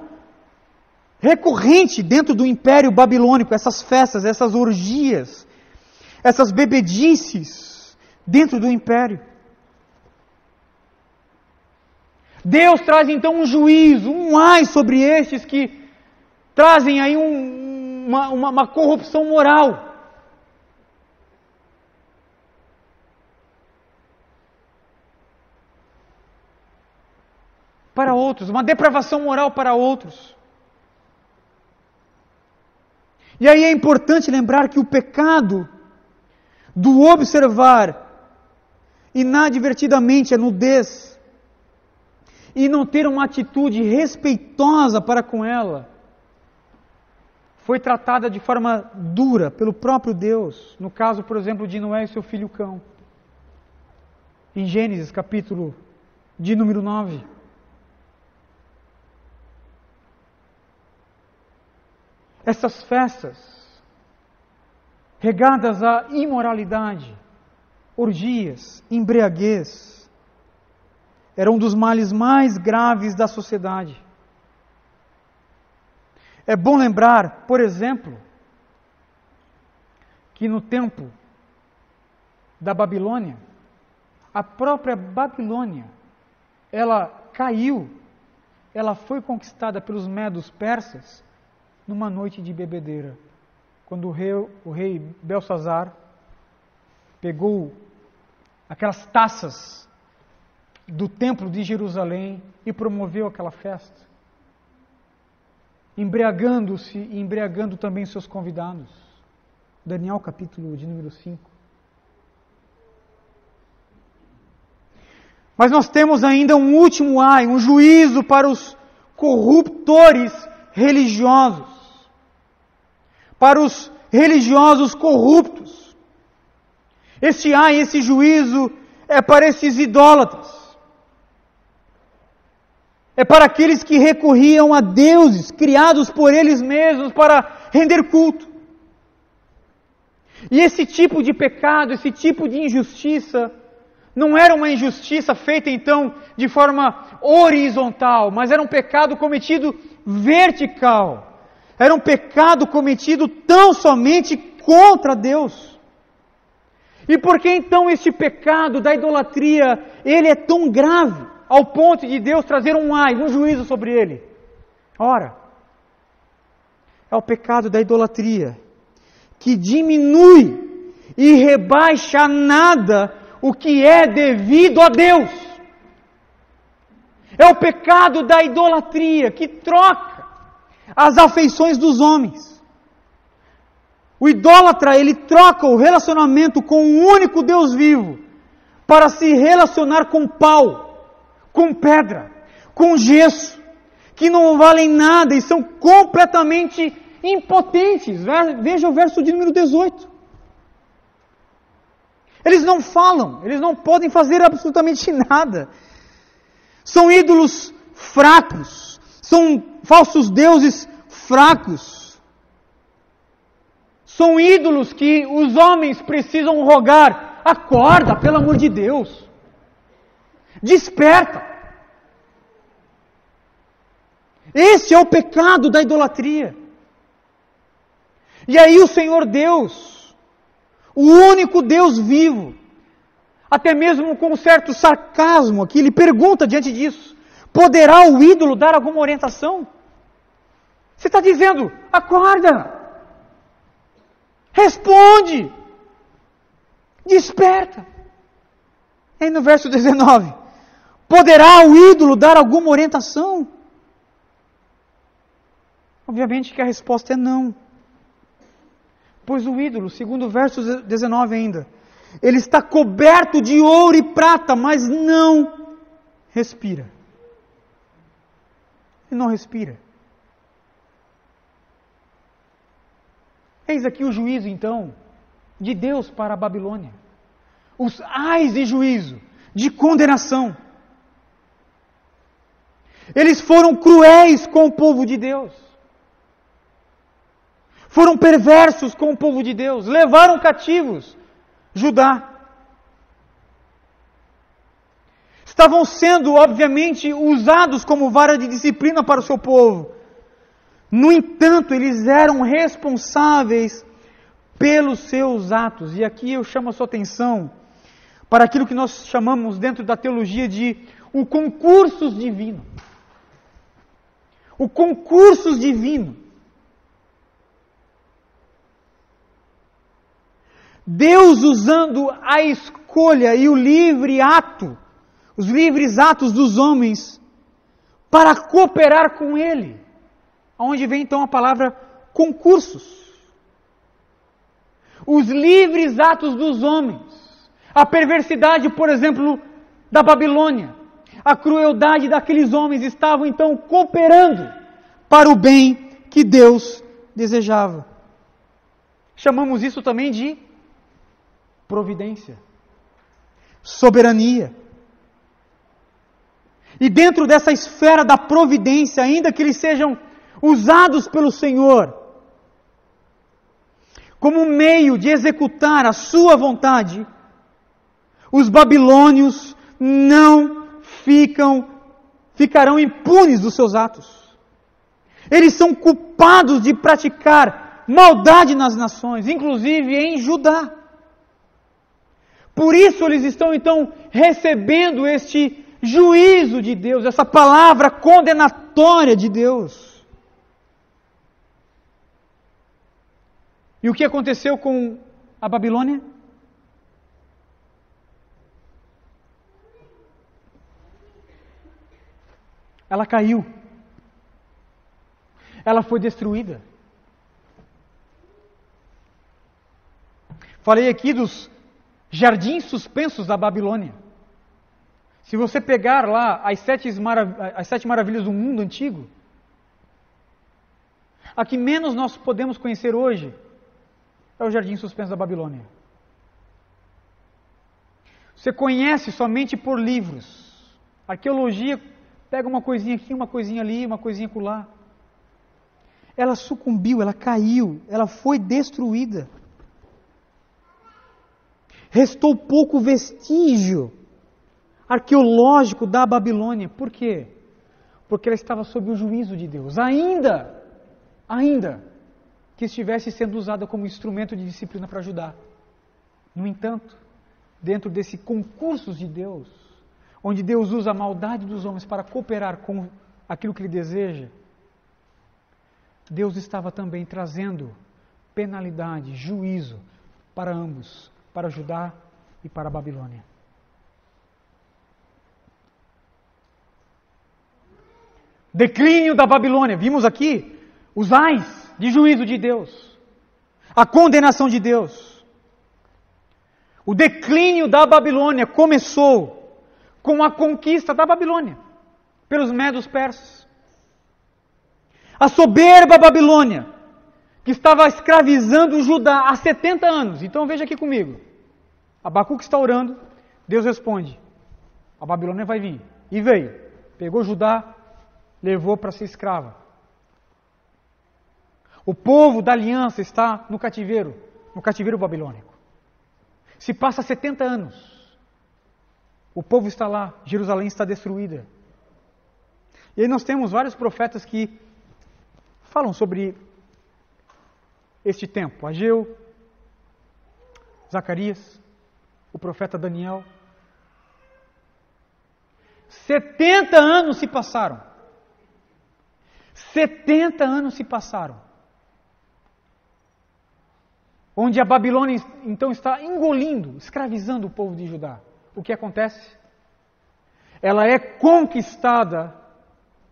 recorrente dentro do Império Babilônico, essas festas, essas orgias, essas bebedices dentro do Império. Deus traz então um juízo, um ai sobre estes que trazem aí uma corrupção moral. Para outros, uma depravação moral para outros. E aí é importante lembrar que o pecado do observar inadvertidamente a nudez e não ter uma atitude respeitosa para com ela foi tratada de forma dura pelo próprio Deus, no caso, por exemplo, de Noé e seu filho Cão, em Gênesis capítulo de número 9. Essas festas, regadas à imoralidade, orgias, embriaguez, era um dos males mais graves da sociedade. É bom lembrar, por exemplo, que no tempo da Babilônia, a própria Babilônia, ela caiu, ela foi conquistada pelos medos persas numa noite de bebedeira, quando o rei Belsazar pegou aquelas taças do templo de Jerusalém e promoveu aquela festa, embriagando-se e embriagando também seus convidados. Daniel capítulo de número 5. Mas nós temos ainda um último ai, um juízo para os corruptores religiosos, para os religiosos corruptos. Este ai, esse juízo é para esses idólatras. É para aqueles que recorriam a deuses criados por eles mesmos para render culto. E esse tipo de pecado, esse tipo de injustiça, não era uma injustiça feita então de forma horizontal, mas era um pecado cometido vertical. Era um pecado cometido tão somente contra Deus. E por que então este pecado da idolatria, ele é tão grave, ao ponto de Deus trazer um ai, um juízo sobre ele? Ora, é o pecado da idolatria, que diminui e rebaixa a nada o que é devido a Deus. É o pecado da idolatria, que troca as afeições dos homens. O idólatra, ele troca o relacionamento com o único Deus vivo para se relacionar com pau, com pedra, com gesso, que não valem nada e são completamente impotentes. Veja o verso de número 18. Eles não falam, eles não podem fazer absolutamente nada. São ídolos fracos, são falsos deuses fracos. São ídolos que os homens precisam rogar. Acorda, pelo amor de Deus. Desperta. Esse é o pecado da idolatria. E aí o Senhor Deus, o único Deus vivo, até mesmo com um certo sarcasmo aqui, ele pergunta diante disso: poderá o ídolo dar alguma orientação? Você está dizendo, acorda, responde, desperta. E aí no verso 19, poderá o ídolo dar alguma orientação? Obviamente que a resposta é não. Pois o ídolo, segundo o verso 19 ainda, ele está coberto de ouro e prata, mas não respira. Ele não respira. Eis aqui o juízo, então, de Deus para a Babilônia. Os ais de juízo, de condenação. Eles foram cruéis com o povo de Deus. Foram perversos com o povo de Deus. Levaram cativos Judá. Estavam sendo, obviamente, usados como vara de disciplina para o seu povo. No entanto, eles eram responsáveis pelos seus atos. E aqui eu chamo a sua atenção para aquilo que nós chamamos dentro da teologia de o concurso divino. O concurso divino. Deus usando a escolha e o livre ato, os livres atos dos homens, para cooperar com Ele. Onde vem então a palavra concursos. Os livres atos dos homens. A perversidade, por exemplo, da Babilônia. A crueldade daqueles homens estavam então cooperando para o bem que Deus desejava. Chamamos isso também de providência, soberania. E dentro dessa esfera da providência, ainda que eles sejam usados pelo Senhor como meio de executar a sua vontade, Os babilônios não ficarão impunes dos seus atos. Eles são culpados de praticar maldade nas nações, inclusive em Judá. Por isso eles estão então recebendo este juízo de Deus, essa palavra condenatória de Deus. E o que aconteceu com a Babilônia? Ela caiu. Ela foi destruída. Falei aqui dos jardins suspensos da Babilônia. Se você pegar lá as sete maravilhas do mundo antigo, a que menos nós podemos conhecer hoje é o jardim suspenso da Babilônia. Você conhece somente por livros. Arqueologia pega uma coisinha aqui, uma coisinha ali, uma coisinha acolá. Ela sucumbiu, ela caiu, ela foi destruída. Restou pouco vestígio arqueológico da Babilônia. Por quê? Porque ela estava sob o juízo de Deus. Ainda que estivesse sendo usada como instrumento de disciplina para Judá. No entanto, dentro desse concurso de Deus, onde Deus usa a maldade dos homens para cooperar com aquilo que Ele deseja, Deus estava também trazendo penalidade, juízo para ambos, para Judá e para a Babilônia. Declínio da Babilônia. Vimos aqui os ais de juízo de Deus, a condenação de Deus. O declínio da Babilônia começou com a conquista da Babilônia pelos medos persas. A soberba Babilônia, que estava escravizando Judá há 70 anos. Então veja aqui comigo. Abacuque está orando, Deus responde: a Babilônia vai vir. E veio. Pegou Judá, levou para ser escrava. O povo da aliança está no cativeiro babilônico. Se passa 70 anos. O povo está lá, Jerusalém está destruída. E aí nós temos vários profetas que falam sobre este tempo. Ageu, Zacarias, o profeta Daniel. 70 anos se passaram. 70 anos se passaram. Onde a Babilônia então está engolindo, escravizando o povo de Judá. O que acontece? Ela é conquistada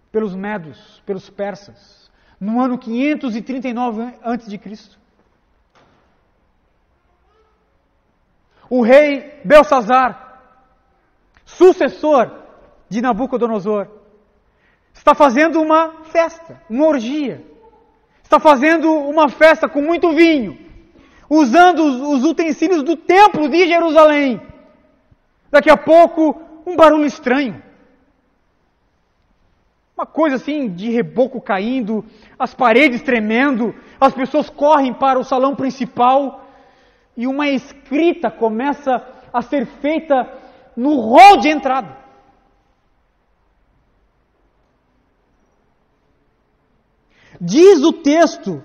pelos medos, pelos persas, no ano 539 a.C. O rei Belsazar, sucessor de Nabucodonosor, está fazendo uma festa, uma orgia. Está fazendo uma festa com muito vinho, usando os utensílios do templo de Jerusalém. Daqui a pouco, um barulho estranho. Uma coisa assim de reboco caindo, as paredes tremendo, as pessoas correm para o salão principal e uma escrita começa a ser feita no hall de entrada. Diz o texto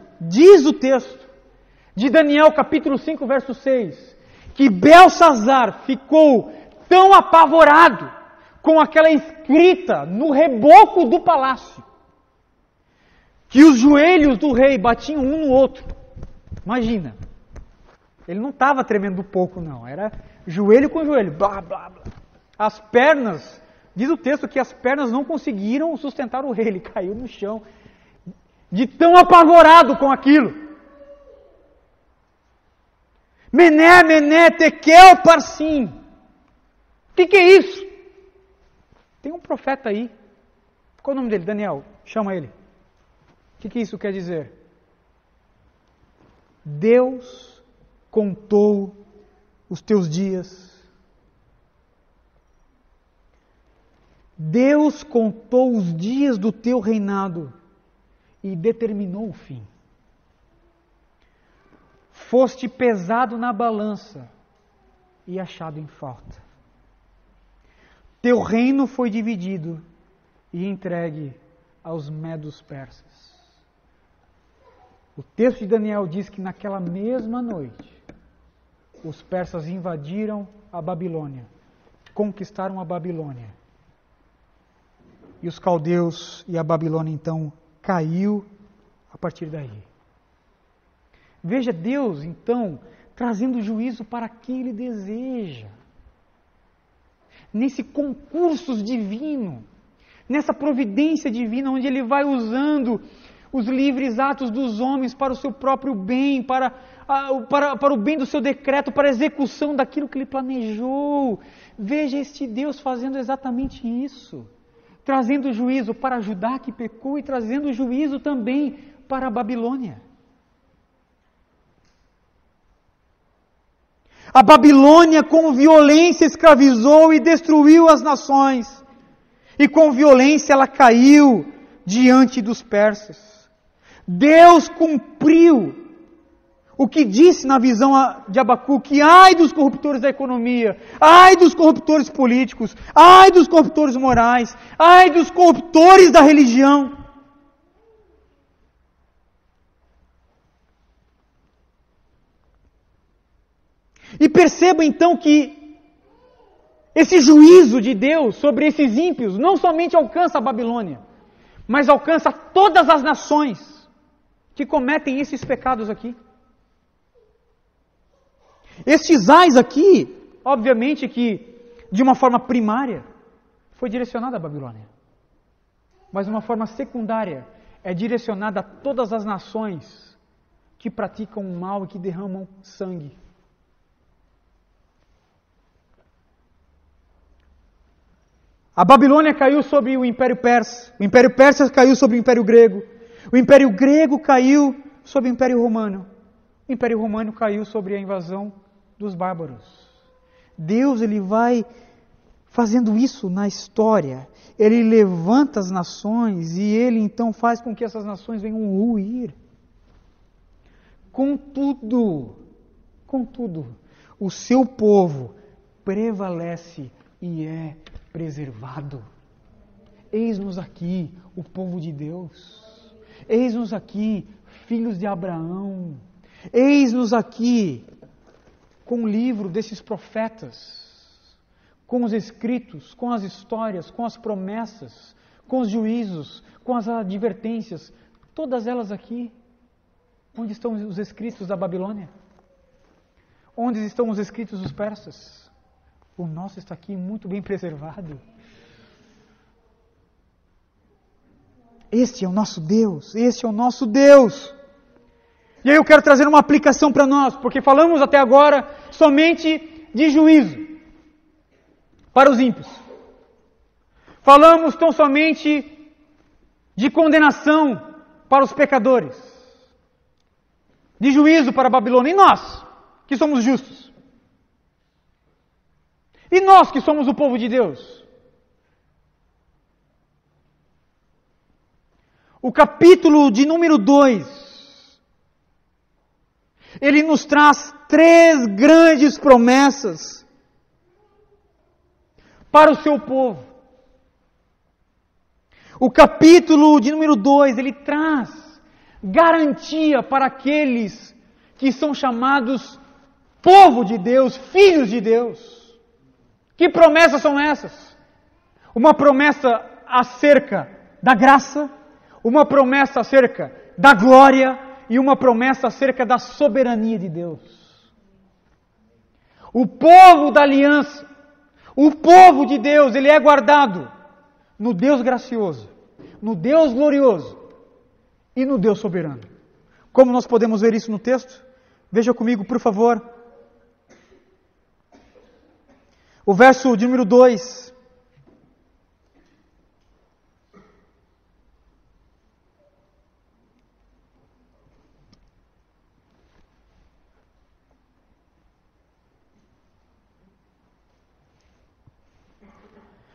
de Daniel capítulo 5, verso 6, que Belsazar ficou tão apavorado com aquela escrita no reboco do palácio, que os joelhos do rei batiam um no outro. Imagina, ele não estava tremendo pouco não, era joelho com joelho, blá, blá, blá. As pernas, diz o texto que as pernas não conseguiram sustentar o rei, ele caiu no chão, de tão apavorado com aquilo. Mené, mené, tekel, parsim. O que é isso? Tem um profeta aí. Qual é o nome dele? Daniel. Chama ele. O que isso quer dizer? Deus contou os teus dias. Deus contou os dias do teu reinado e determinou o fim. Foste pesado na balança e achado em falta. Teu reino foi dividido e entregue aos medos persas. O texto de Daniel diz que naquela mesma noite, os persas invadiram a Babilônia, conquistaram a Babilônia. E os caldeus e a Babilônia então caiu a partir daí. Veja Deus então trazendo juízo para quem Ele deseja. Nesse concurso divino, nessa providência divina, onde Ele vai usando os livres atos dos homens para o seu próprio bem, para o bem do seu decreto, para a execução daquilo que Ele planejou. Veja este Deus fazendo exatamente isso, trazendo juízo para Judá que pecou e trazendo juízo também para a Babilônia. A Babilônia com violência escravizou e destruiu as nações. E com violência ela caiu diante dos persas. Deus cumpriu o que disse na visão de Abacuque: ai dos corruptores da economia, ai dos corruptores políticos, ai dos corruptores morais, ai dos corruptores da religião. E perceba então que esse juízo de Deus sobre esses ímpios não somente alcança a Babilônia, mas alcança todas as nações que cometem esses pecados aqui. Estes ais aqui, obviamente que de uma forma primária, foi direcionada à Babilônia. Mas de uma forma secundária, é direcionada a todas as nações que praticam o mal e que derramam sangue. A Babilônia caiu sobre o Império Persa. O Império Persa caiu sobre o Império Grego. O Império Grego caiu sobre o Império Romano. O Império Romano caiu sobre a invasão dos bárbaros. Deus, Ele vai fazendo isso na história. Ele levanta as nações e Ele então faz com que essas nações venham ruir. Contudo, o seu povo prevalece e é preservado. Eis-nos aqui, o povo de Deus. Eis-nos aqui, filhos de Abraão. Eis-nos aqui, com o livro desses profetas, com os escritos, com as histórias, com as promessas, com os juízos, com as advertências, todas elas aqui. Onde estão os escritos da Babilônia? Onde estão os escritos dos persas? O nosso está aqui muito bem preservado. Este é o nosso Deus, este é o nosso Deus. E aí eu quero trazer uma aplicação para nós, porque falamos até agora somente de juízo para os ímpios. Falamos tão somente de condenação para os pecadores, de juízo para a Babilônia. E nós, que somos justos? E nós que somos o povo de Deus? O capítulo de número 2, ele nos traz 3 grandes promessas para o seu povo. O capítulo de número 2, ele traz garantia para aqueles que são chamados povo de Deus, filhos de Deus. Que promessas são essas? Uma promessa acerca da graça, uma promessa acerca da glória e uma promessa acerca da soberania de Deus. O povo da aliança, o povo de Deus, ele é guardado no Deus gracioso, no Deus glorioso e no Deus soberano. Como nós podemos ver isso no texto? Veja comigo, por favor. O verso de número 2.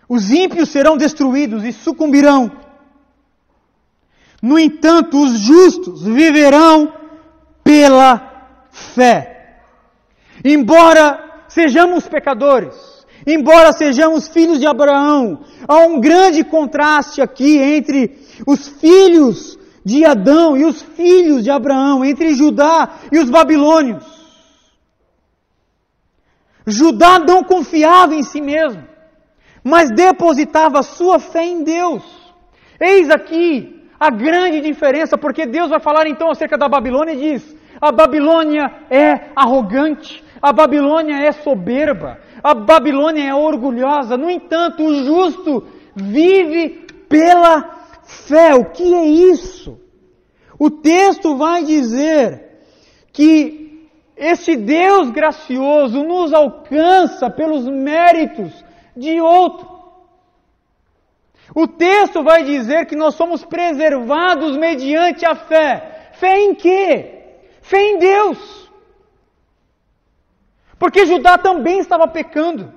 Os ímpios serão destruídos e sucumbirão. No entanto, os justos viverão pela fé. Embora sejamos pecadores, embora sejamos filhos de Abraão, há um grande contraste aqui entre os filhos de Adão e os filhos de Abraão, entre Judá e os babilônios. Judá não confiava em si mesmo, mas depositava sua fé em Deus. Eis aqui a grande diferença, porque Deus vai falar então acerca da Babilônia e diz: a Babilônia é arrogante, a Babilônia é soberba, a Babilônia é orgulhosa. No entanto, o justo vive pela fé. O que é isso? O texto vai dizer que este Deus gracioso nos alcança pelos méritos de outro. O texto vai dizer que nós somos preservados mediante a fé. Fé em quê? Fé em Deus. Porque Judá também estava pecando.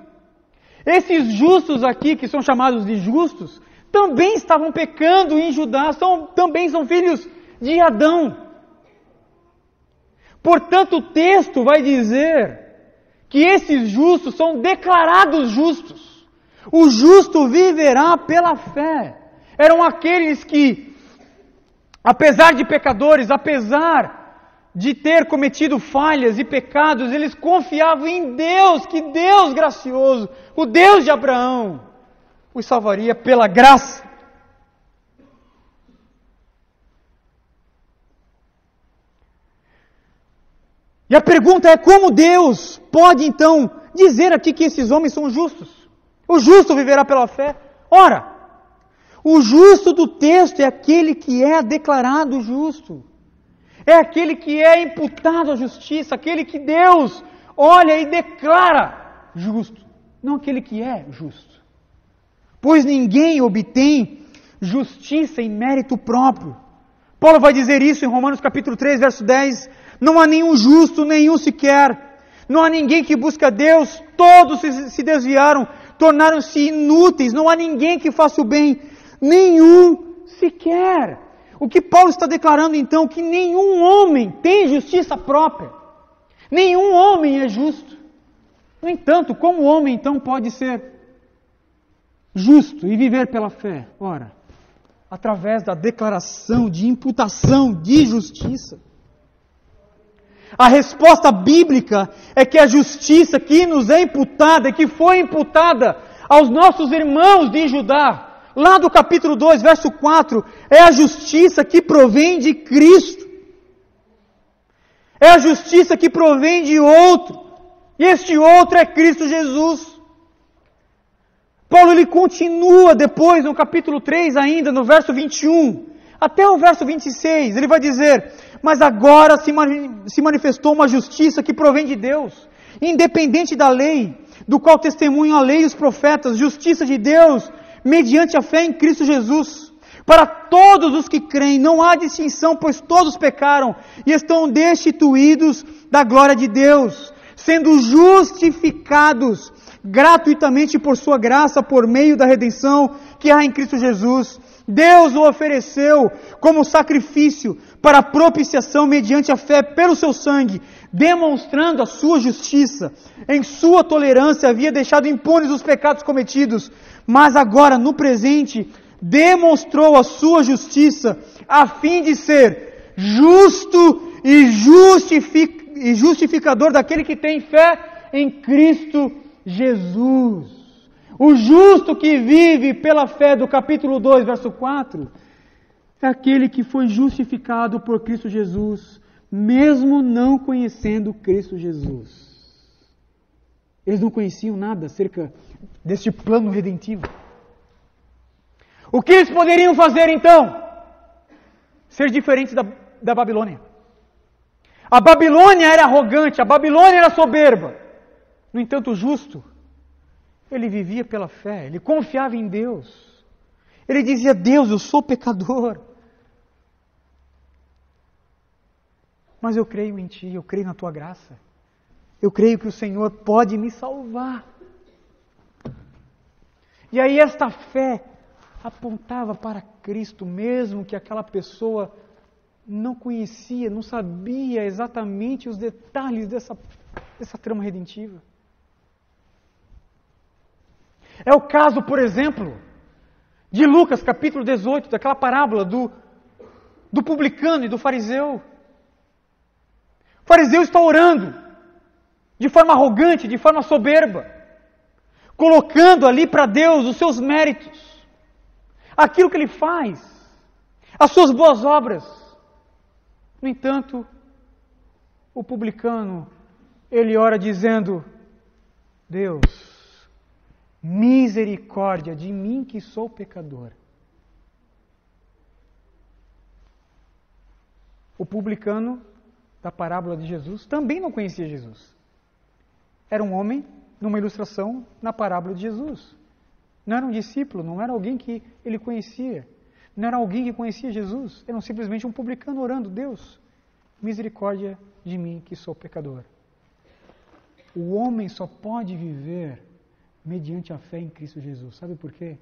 Esses justos aqui, que são chamados de justos, também estavam pecando em Judá, também são filhos de Adão. Portanto, o texto vai dizer que esses justos são declarados justos. O justo viverá pela fé. Eram aqueles que, apesar de pecadores, apesar de ter cometido falhas e pecados, eles confiavam em Deus, que Deus gracioso, o Deus de Abraão, os salvaria pela graça. E a pergunta é: como Deus pode então dizer aqui que esses homens são justos? O justo viverá pela fé. Ora, o justo do texto é aquele que é declarado justo. É aquele que é imputado à justiça, aquele que Deus olha e declara justo, não aquele que é justo. Pois ninguém obtém justiça em mérito próprio. Paulo vai dizer isso em Romanos capítulo 3, verso 10. Não há nenhum justo, nenhum sequer. Não há ninguém que busca Deus. Todos se desviaram, tornaram-se inúteis. Não há ninguém que faça o bem. Nenhum sequer. O que Paulo está declarando então? Que nenhum homem tem justiça própria. Nenhum homem é justo. No entanto, como o homem então pode ser justo e viver pela fé? Ora, através da declaração de imputação de justiça. A resposta bíblica é que a justiça que nos é imputada, que foi imputada aos nossos irmãos de Judá, lá do capítulo 2, verso 4, é a justiça que provém de Cristo. É a justiça que provém de outro. E este outro é Cristo Jesus. Paulo ele continua depois no capítulo 3 ainda, no verso 21, até o verso 26, ele vai dizer: mas agora se manifestou uma justiça que provém de Deus, independente da lei, do qual testemunham a lei e os profetas, justiça de Deus, mediante a fé em Cristo Jesus. Para todos os que creem, não há distinção, pois todos pecaram e estão destituídos da glória de Deus, sendo justificados gratuitamente por sua graça, por meio da redenção que há em Cristo Jesus. Deus o ofereceu como sacrifício para propiciação mediante a fé pelo seu sangue, demonstrando a sua justiça. Em sua tolerância havia deixado impunes os pecados cometidos, mas agora, no presente, demonstrou a sua justiça, a fim de ser justo e justificador daquele que tem fé em Cristo Jesus. O justo que vive pela fé do capítulo 2, verso 4, é aquele que foi justificado por Cristo Jesus, mesmo não conhecendo Cristo Jesus. Eles não conheciam nada acerca deste plano redentivo. O que eles poderiam fazer então? Ser diferentes da Babilônia. A Babilônia era arrogante, a Babilônia era soberba. No entanto, o justo, ele vivia pela fé, ele confiava em Deus. Ele dizia: Deus, eu sou pecador, mas eu creio em Ti, eu creio na Tua graça. Eu creio que o Senhor pode me salvar. E aí esta fé apontava para Cristo, mesmo que aquela pessoa não conhecia, não sabia exatamente os detalhes dessa trama redentiva. É o caso, por exemplo, de Lucas capítulo 18, daquela parábola do publicano e do fariseu. O fariseu está orando de forma arrogante, de forma soberba, colocando ali para Deus os seus méritos, aquilo que ele faz, as suas boas obras. No entanto, o publicano, ele ora dizendo: Deus, misericórdia de mim que sou pecador. O publicano da parábola de Jesus também não conhecia Jesus. Era um homem numa ilustração na parábola de Jesus. Não era um discípulo, não era alguém que ele conhecia. Não era alguém que conhecia Jesus. Era simplesmente um publicano orando: Deus, misericórdia de mim que sou pecador. O homem só pode viver mediante a fé em Cristo Jesus. Sabe por quê?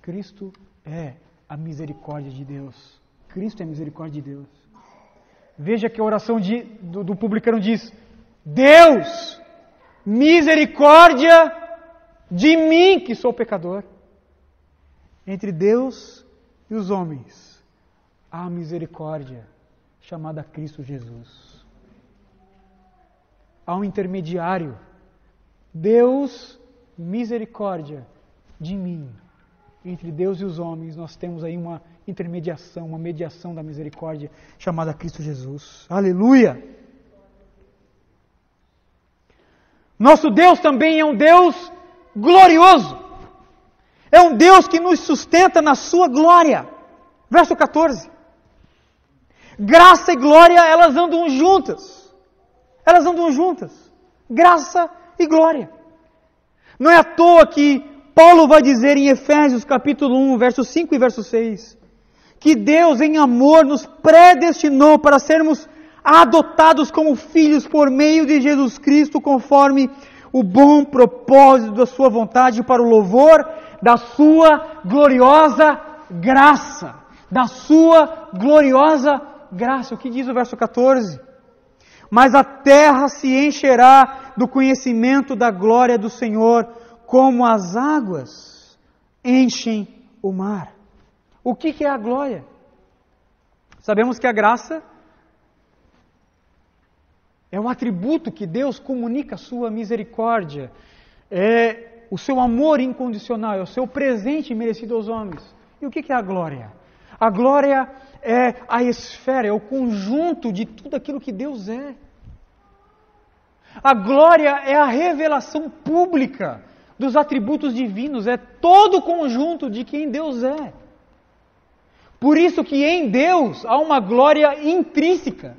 Cristo é a misericórdia de Deus. Cristo é a misericórdia de Deus. Veja que a oração do publicano diz: Deus, misericórdia de mim que sou pecador. Entre Deus e os homens há a misericórdia chamada Cristo Jesus. Há um intermediário. Deus, misericórdia de mim. Entre Deus e os homens nós temos aí uma intermediação, uma mediação da misericórdia chamada Cristo Jesus. Aleluia! Nosso Deus também é um Deus glorioso. É um Deus que nos sustenta na sua glória. Verso 14. Graça e glória, elas andam juntas. Elas andam juntas. Graça e glória. Não é à toa que Paulo vai dizer em Efésios capítulo 1, verso 5 e verso 6, que Deus em amor nos predestinou para sermos adotados como filhos por meio de Jesus Cristo, conforme o bom propósito da sua vontade, para o louvor da sua gloriosa graça. Da sua gloriosa graça. O que diz o verso 14? Mas a terra se encherá do conhecimento da glória do Senhor, como as águas enchem o mar. O que é a glória? Sabemos que a graça é o atributo que Deus comunica a sua misericórdia, é o seu amor incondicional, é o seu presente merecido aos homens. E o que é a glória? A glória é a esfera, é o conjunto de tudo aquilo que Deus é. A glória é a revelação pública dos atributos divinos, é todo o conjunto de quem Deus é. Por isso que em Deus há uma glória intrínseca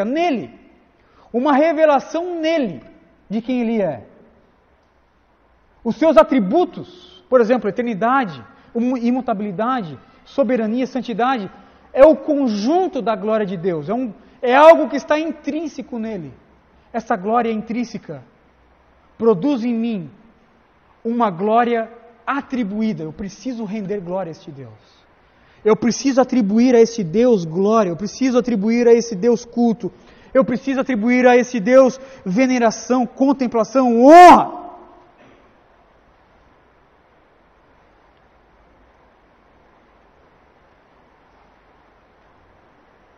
nele, uma revelação nele de quem Ele é. Os seus atributos, por exemplo, eternidade, imutabilidade, soberania, santidade, é o conjunto da glória de Deus, é algo que está intrínseco nele. Essa glória intrínseca produz em mim uma glória atribuída. Eu preciso render glória a este Deus. Eu preciso atribuir a esse Deus glória. Eu preciso atribuir a esse Deus culto. Eu preciso atribuir a esse Deus veneração, contemplação, honra.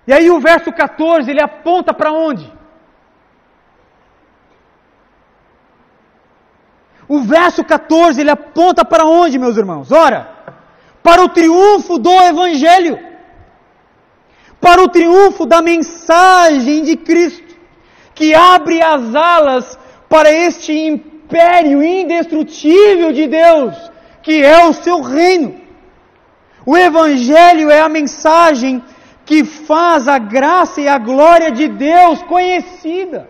E aí o verso 14, ele aponta para onde? O verso 14, ele aponta para onde, meus irmãos? Ora, para o triunfo do Evangelho, para o triunfo da mensagem de Cristo, que abre as alas para este império indestrutível de Deus, que é o seu reino. O Evangelho é a mensagem que faz a graça e a glória de Deus conhecida.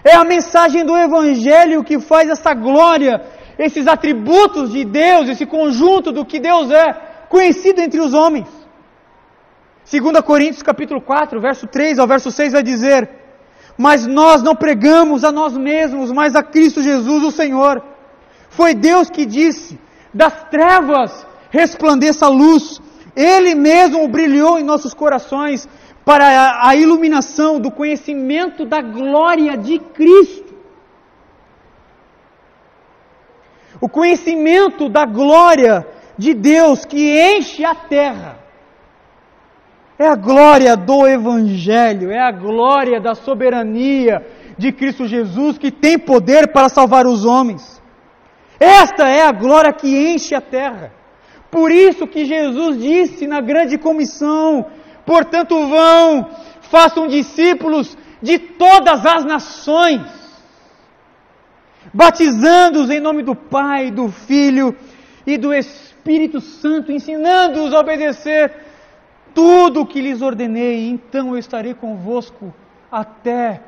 É a mensagem do Evangelho que faz essa glória, esses atributos de Deus, esse conjunto do que Deus é, conhecido entre os homens. 2 Coríntios capítulo 4, verso 3 ao verso 6 vai dizer: mas nós não pregamos a nós mesmos, mas a Cristo Jesus o Senhor. Foi Deus que disse: das trevas resplandeça a luz. Ele mesmo brilhou em nossos corações para a iluminação do conhecimento da glória de Cristo. o conhecimento da glória de Deus que enche a terra. É a glória do Evangelho, é a glória da soberania de Cristo Jesus que tem poder para salvar os homens. Esta é a glória que enche a terra. Por isso que Jesus disse na grande comissão: portanto vão, façam discípulos de todas as nações, batizando-os em nome do Pai, do Filho e do Espírito Santo, ensinando-os a obedecer tudo o que lhes ordenei, então eu estarei convosco até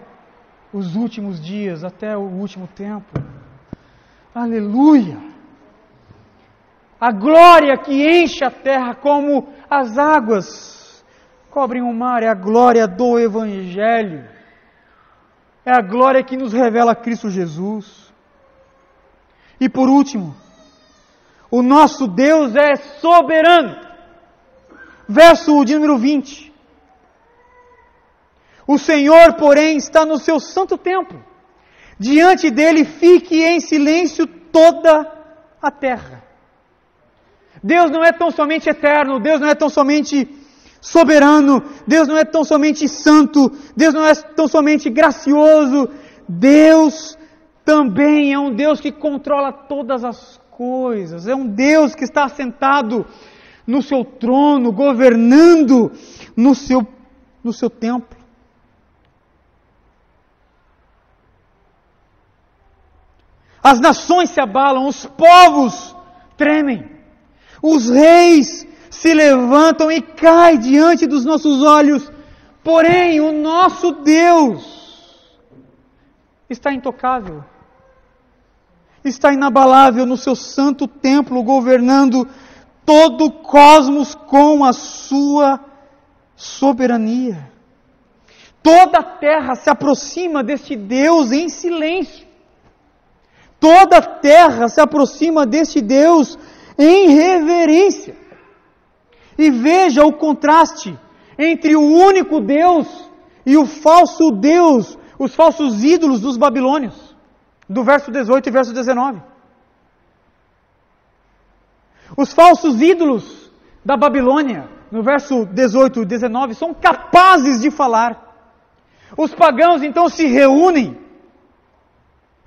os últimos dias, até o último tempo. Aleluia! A glória que enche a terra como as águas cobrem o mar é a glória do Evangelho. É a glória que nos revela Cristo Jesus. E por último, o nosso Deus é soberano. Verso de número 20. O Senhor, porém, está no seu santo templo. Diante dele fique em silêncio toda a terra. Deus não é tão somente eterno, Deus não é tão somente soberano, Deus não é tão somente santo, Deus não é tão somente gracioso. Deus também é um Deus que controla todas as coisas. É um Deus que está assentado no seu trono, governando no seu templo. As nações se abalam, os povos tremem, os reis se levantam e caem diante dos nossos olhos. Porém, o nosso Deus está intocável, está inabalável no seu santo templo, governando todo o cosmos com a sua soberania. Toda a terra se aproxima deste Deus em silêncio. Toda a terra se aproxima deste Deus em reverência. E veja o contraste entre o único Deus e o falso Deus, os falsos ídolos dos babilônios, do verso 18 e verso 19. Os falsos ídolos da Babilônia, no verso 18 e 19, são capazes de falar. Os pagãos então se reúnem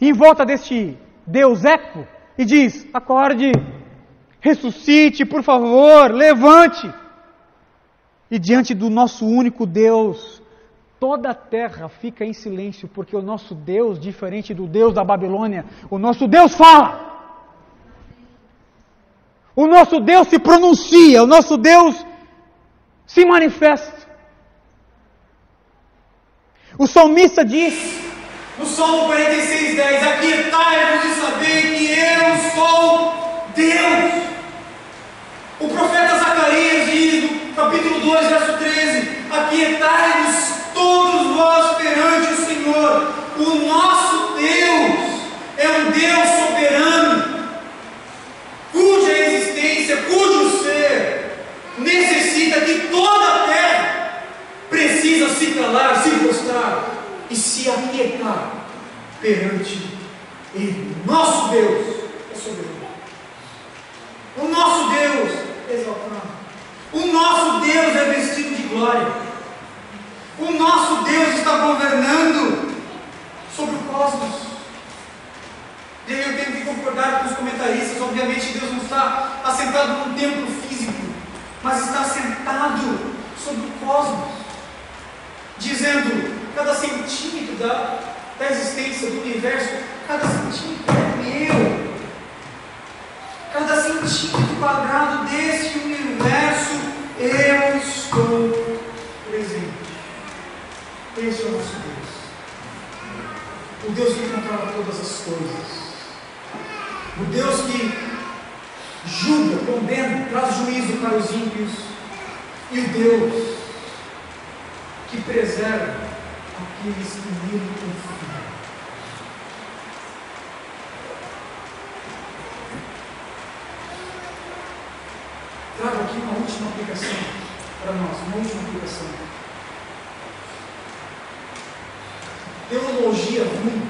em volta deste Deus Eco e diz: acorde, ressuscite, por favor, levante. E diante do nosso único Deus, toda a terra fica em silêncio, porque o nosso Deus, diferente do Deus da Babilônia, o nosso Deus fala. O nosso Deus se pronuncia, o nosso Deus se manifesta. O salmista diz, no Salmo 46:10, aquietai-vos e sabei que eu sou Deus. O profeta Zacarias diz, no capítulo 2, verso 13, aquietai-vos todos vós perante o Senhor. O nosso Deus é um Deus soberano, cuja existência, cujo ser, necessita que toda a terra precisa se calar, se prostrar e se aquietar perante Ele. O nosso Deus é soberano. O nosso Deus é exaltado. O nosso Deus é vestido de glória. O nosso Deus está governando sobre o cosmos. E aí eu tenho que concordar com os comentaristas. Obviamente Deus não está assentado num templo físico, mas está assentado sobre o cosmos, dizendo, cada centímetro da existência do universo, cada centímetro é meu. Cada centímetro quadrado desse universo, eu estou presente. Esse é o nosso Deus. O Deus que controla todas as coisas. O Deus que julga, condena, traz juízo para os ímpios. E o Deus que preserva aqueles que nele confiam. Trago aqui uma última aplicação para nós, uma última aplicação. Teologia ruim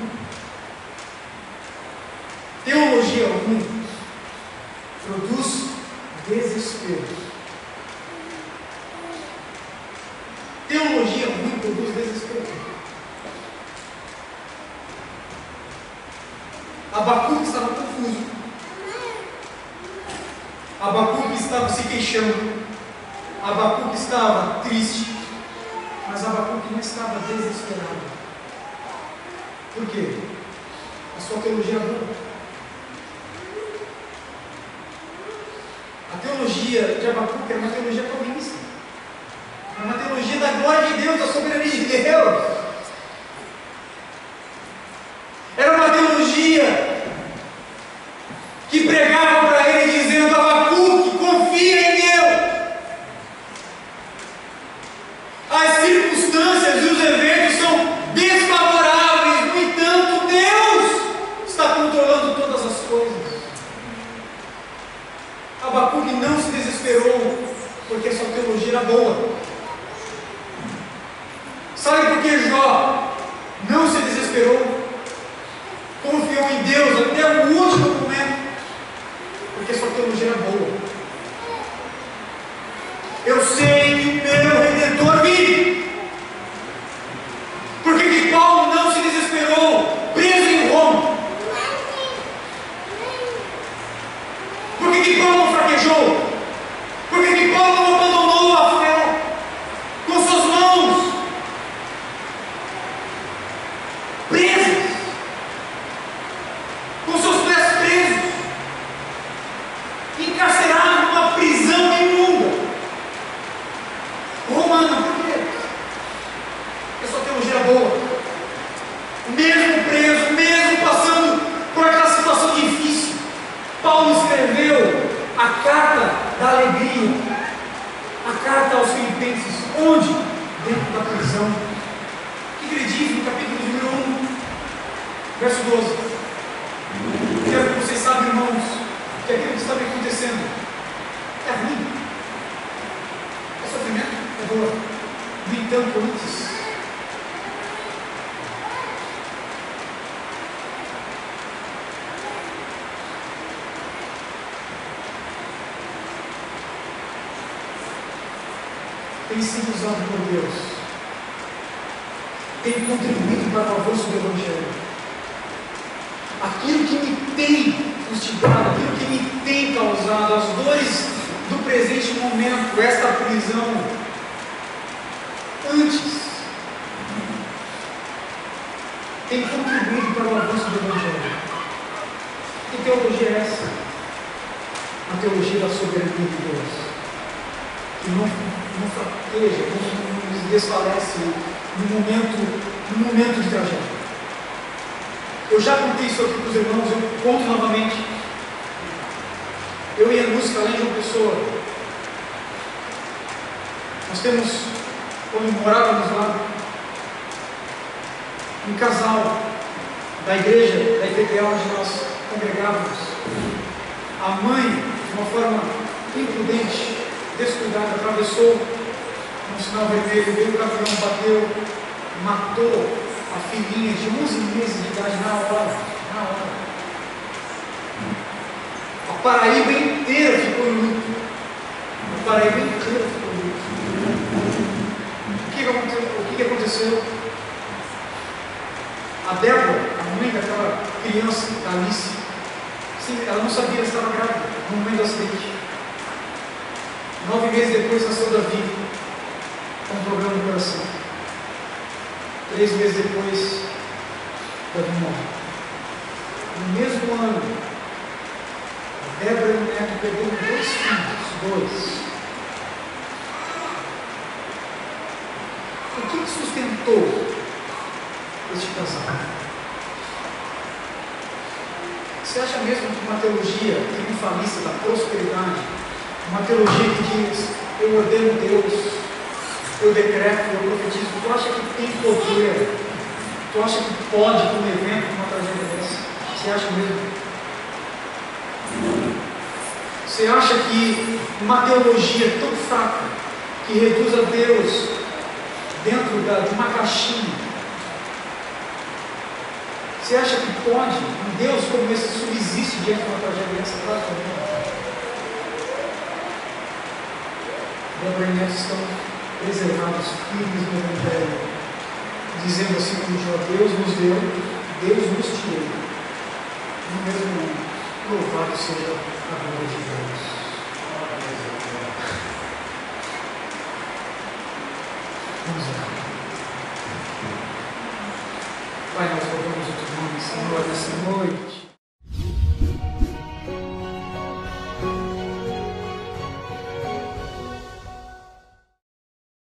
Abacuque estava confuso. Abacuque estava se queixando. Abacuque estava triste. Mas Abacuque não estava desesperado. Por quê? A sua teologia é boa. A teologia de Abacuque era uma teologia calvinista. Era uma teologia da glória de Deus, da soberania de Deus. Era uma teologia que pregava para ele dizendo: Abacuque, confia em Deus. As circunstâncias e os eventos são desfavoráveis, no entanto, Deus está controlando todas as coisas. Abacuque não se desesperou, porque sua teologia era boa. Sabe por que Jó não se desesperou? Confiou em Deus até o último momento, porque sua teologia era boa. Eu sei que o meu Redentor vive. Por que Paulo não se desesperou, preso em Roma? Por que Paulo não fraquejou? Por que Paulo não abandonou a fé com suas mãos presas, com seus pés presos, encarcerado numa prisão imunda? Romano, por quê? Porque sua teologia era boa. Mesmo preso, mesmo passando por aquela situação difícil, Paulo escreveu a carta da alegria, a carta aos Filipenses. Onde? Dentro da prisão. O que ele diz no capítulo número 1, verso 12? Quero que vocês saibam, irmãos, que aquilo que está me acontecendo é ruim, é sofrimento, é dor. No entanto, antes, tem sido usado por Deus, tem contribuído para o avanço do Evangelho. Aquilo que me tem fustigado, aquilo que me tem causado as dores do presente momento, esta prisão, antes, tem contribuído para o avanço do Evangelho. Que teologia é essa? A teologia da soberania de Deus, que não fraqueja, não desfalece no momento de tragédia. Eu já contei isso aqui para os irmãos, eu conto novamente. Eu e a música, além de uma pessoa, nós temos, quando morávamos lá, um casal da igreja, da IPPA, onde nós congregávamos. A mãe, de uma forma imprudente, descuidada, atravessou um sinal vermelho, veio o caminhão, bateu, matou a filhinha de 11 meses de idade na hora. A Paraíba inteira ficou em luto. O que aconteceu? A Débora, a mãe daquela criança, da Alice, ela não sabia que estava grávida no momento do acidente. 9 meses depois nasceu Davi, com um problema no coração. 3 meses depois, Davi morre. No mesmo ano, a Débora e o neto perderam 2 filhos, 2. O que sustentou este casal? Você acha mesmo que uma teologia triunfalista da prosperidade, uma teologia que diz: eu ordeno Deus, eu decreto, eu profetizo, tu acha que tem poder? Tu acha que pode, com um evento, com uma tragédia dessa? Você acha mesmo? Você acha que uma teologia tão fraca, que reduz a Deus dentro de uma caixinha, você acha que pode, um Deus como esse subsiste diante de uma tragédia dessa? Claro que não. Débora e netos estão preservados, firmes no Evangelho, dizendo assim como Jó: Deus nos deu, Deus nos tirou. Louvado seja a glória de Deus. Vamos orar. Pai, nós louvamos o teu nome, Senhor, nessa noite.